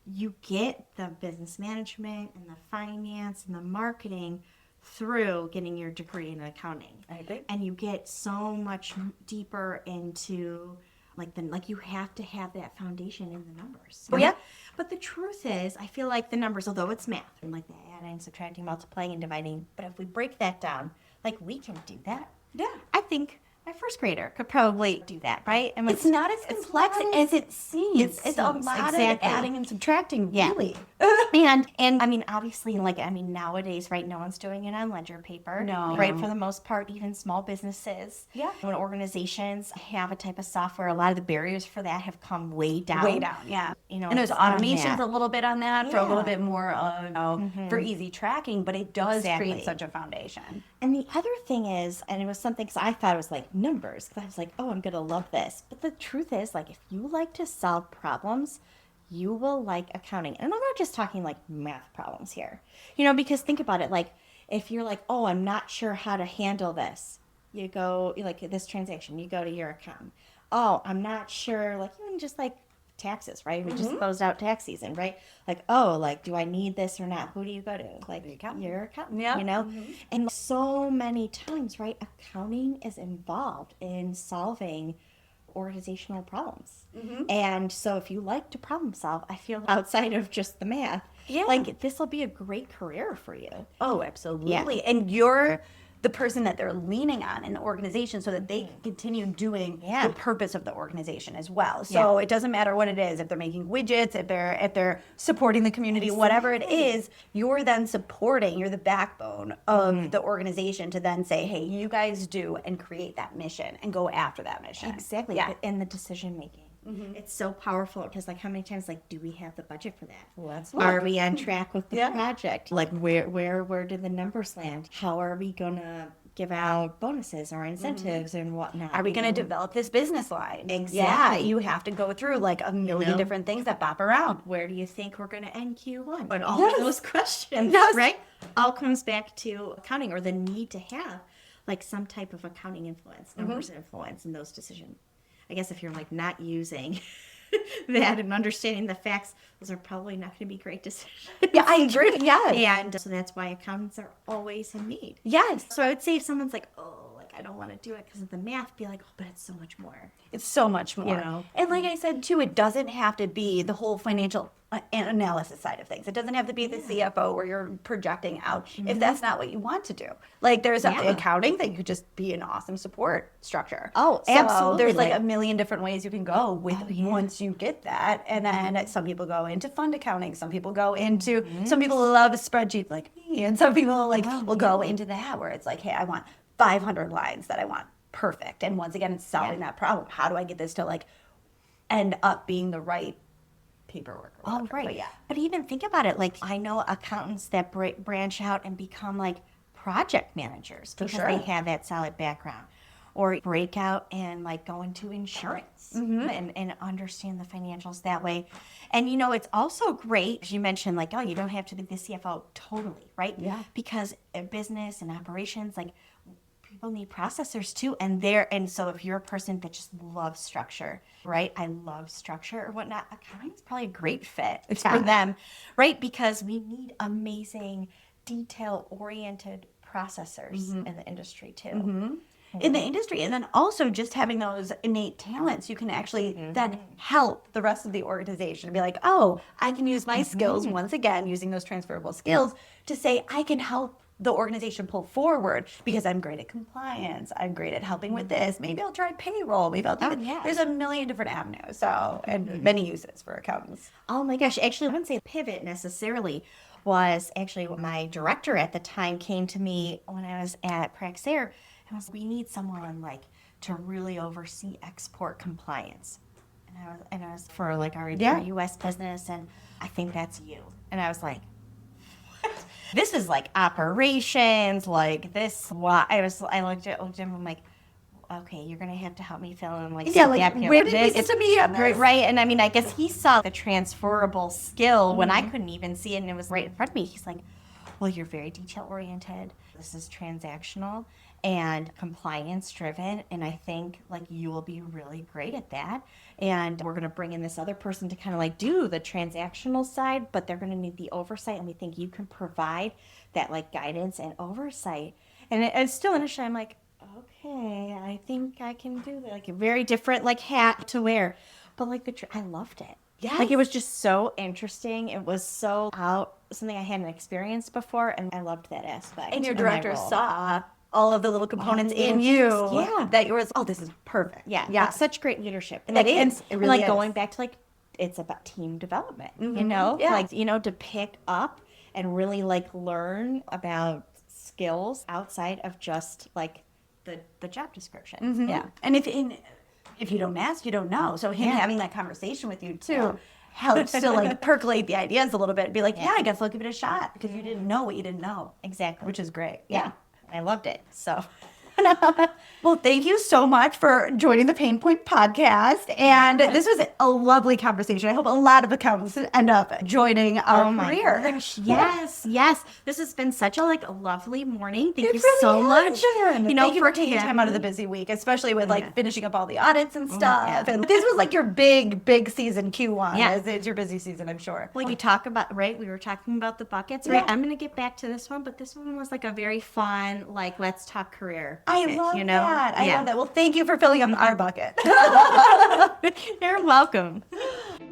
you get the business management and the finance and the marketing through getting your degree in accounting. I agree. And you get so much deeper into like you have to have that foundation in the numbers. Oh, yeah. But the truth is, I feel like the numbers, although it's math, and like the adding, subtracting, multiplying, and dividing, but if we break that down, like we can do that. Yeah. I think my first grader could probably do that, right? And It's not as complex as it seems. It's a lot exactly. of adding and subtracting, Yeah. really. And I mean, obviously, nowadays, right, no one's doing it on ledger paper. No. Right, for the most part, even small businesses. Yeah. When organizations have a type of software, a lot of the barriers for that have come way down. Way down, yeah. You know, and there's it's on automations that. a little bit on that for a little Yeah. bit more, for easy tracking, but it does Exactly. create such a foundation. And the other thing is, and it was something, because I thought it was like numbers, because I was like, oh, I'm going to love this. But the truth is, like, if you like to solve problems, you will like accounting. And I'm not just talking like math problems here, because think about it. Like, if you're like, oh, I'm not sure how to handle this, you go, like this transaction, you go to your accountant. Oh, I'm not sure, like, even just like taxes, right? We just closed out tax season, right? Like, oh, like, do I need this or not? Who do you go to? Like, your accountant, Yeah. And so many times, right, accounting is involved in solving organizational problems. And so if you like to problem solve, I feel outside of just the math, like this will be a great career for you. Oh, absolutely. And you're the person that they're leaning on in the organization so that they can continue doing the purpose of the organization as well. So it doesn't matter what it is, if they're making widgets, if they're supporting the community, whatever it is, you're then supporting, you're the backbone of the organization to then say, hey, you guys do, and create that mission and go after that mission. Exactly. Yeah. And the decision making. It's so powerful because, like, how many times, like, do we have the budget for that? Let's Are we on track with the project? Like, where did the numbers land? How are we gonna give out bonuses or incentives and whatnot? Are we going to develop this business line? Exactly. Yeah, you have to go through like a million different things that bop around. Where do you think we're going to end Q1? And all Yes. of those questions, Yes. right? All comes back to accounting, or the need to have like some type of accounting influence, numbers influence in those decisions. I guess if you're like not using that and understanding the facts, those are probably not going to be great decisions. Yeah, I agree. Yes. And so that's why accountants are always in need. Yes. So I would say if someone's like, oh, like I don't want to do it because of the math, be like, oh, but it's so much more. It's so much more. You know? And like I said, too, it doesn't have to be the whole financial analysis side of things. It doesn't have to be the CFO where you're projecting out if that's not what you want to do. Like there's accounting that could just be an awesome support structure. Oh, so absolutely. There's like a million different ways you can go with once you get that. And then some people go into fund accounting. Some people go into, some people love a spreadsheet like me. And some people like will go into that where it's like, hey, I want 500 lines that I want perfect. And once again, it's solving that problem. How do I get this to like end up being the right paperwork or whatever. Right. But yeah. But even think about it. Like I know accountants that branch out and become like project managers because sure. they have that solid background, or break out and like go into insurance and understand the financials that way. And it's also great, as you mentioned, like, oh, you don't have to be the CFO totally, right? Yeah. Because business and operations, like people need processors too, and so if you're a person that just loves structure, right? I love structure or whatnot. Accounting is probably a great fit for them, right? Because we need amazing, detail-oriented processors in the industry too. In the industry, and then also just having those innate talents, you can actually then help the rest of the organization and be like, oh, I can use my skills once again, using those transferable skills to say I can help the organization pull forward because I'm great at compliance. I'm great at helping with this. Maybe I'll try payroll. Maybe I'll do it. There's a million different avenues. So, and many uses for accountants. Oh my gosh. Actually, I wouldn't say pivot necessarily. Was actually what my director at the time came to me when I was at Praxair and was, we need someone like to really oversee export compliance. And I was for like our U.S. business, and I think that's you. And I was like, this is like operations, like this. I looked at him. I'm like, okay, you're gonna have to help me fill in like where did we get to be on this? Right. And I mean, I guess he saw the transferable skill when I couldn't even see it, and it was right in front of me. He's like, well, you're very detail oriented. This is transactional, and compliance driven. And I think like you will be really great at that. And we're going to bring in this other person to kind of like do the transactional side, but they're going to need the oversight. And we think you can provide that like guidance and oversight. And it's still initially, I'm like, okay, I think I can do that. Like a very different like hat to wear. But like I loved it. Yes. Like it was just so interesting. It was so something I hadn't experienced before, and I loved that aspect. And your of my director role. saw all of the little components in you. Yeah. That you were, oh, this is perfect. Yeah. Yeah. Like, such great leadership. And It like, is. It and really like is. going back to like, it's about team development, you know? Yeah. Like, you know, to pick up and really like learn about skills outside of just like the job description. Yeah. And if you don't ask, you don't know. So him having that conversation with you too helps to like percolate the ideas a little bit. Be like, yeah, I guess I'll give it a shot because you didn't know what you didn't know. Exactly. Which is great. Yeah. I loved it. So. Well, thank you so much for joining the Pain Point podcast. And this was a lovely conversation. I hope a lot of accountants end up joining our career. Gosh, yes, yes. This has been such a like lovely morning. Thank you really so has much. been. You know, Thank you for taking time out of the busy week, especially with like finishing up all the audits and stuff. And this was like your big season Q1. Yeah. It's your busy season, I'm sure. Like we talk about, right? We were talking about the buckets, right? I'm going to get back to this one, but this one was like a very fun, like, let's talk career. I bucket, love you know? that. I love that. Well, thank you for filling up our bucket. You're welcome.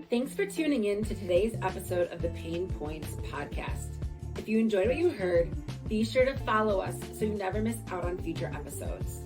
Thanks for tuning in to today's episode of the Pain Points podcast. If you enjoyed what you heard, be sure to follow us so you never miss out on future episodes.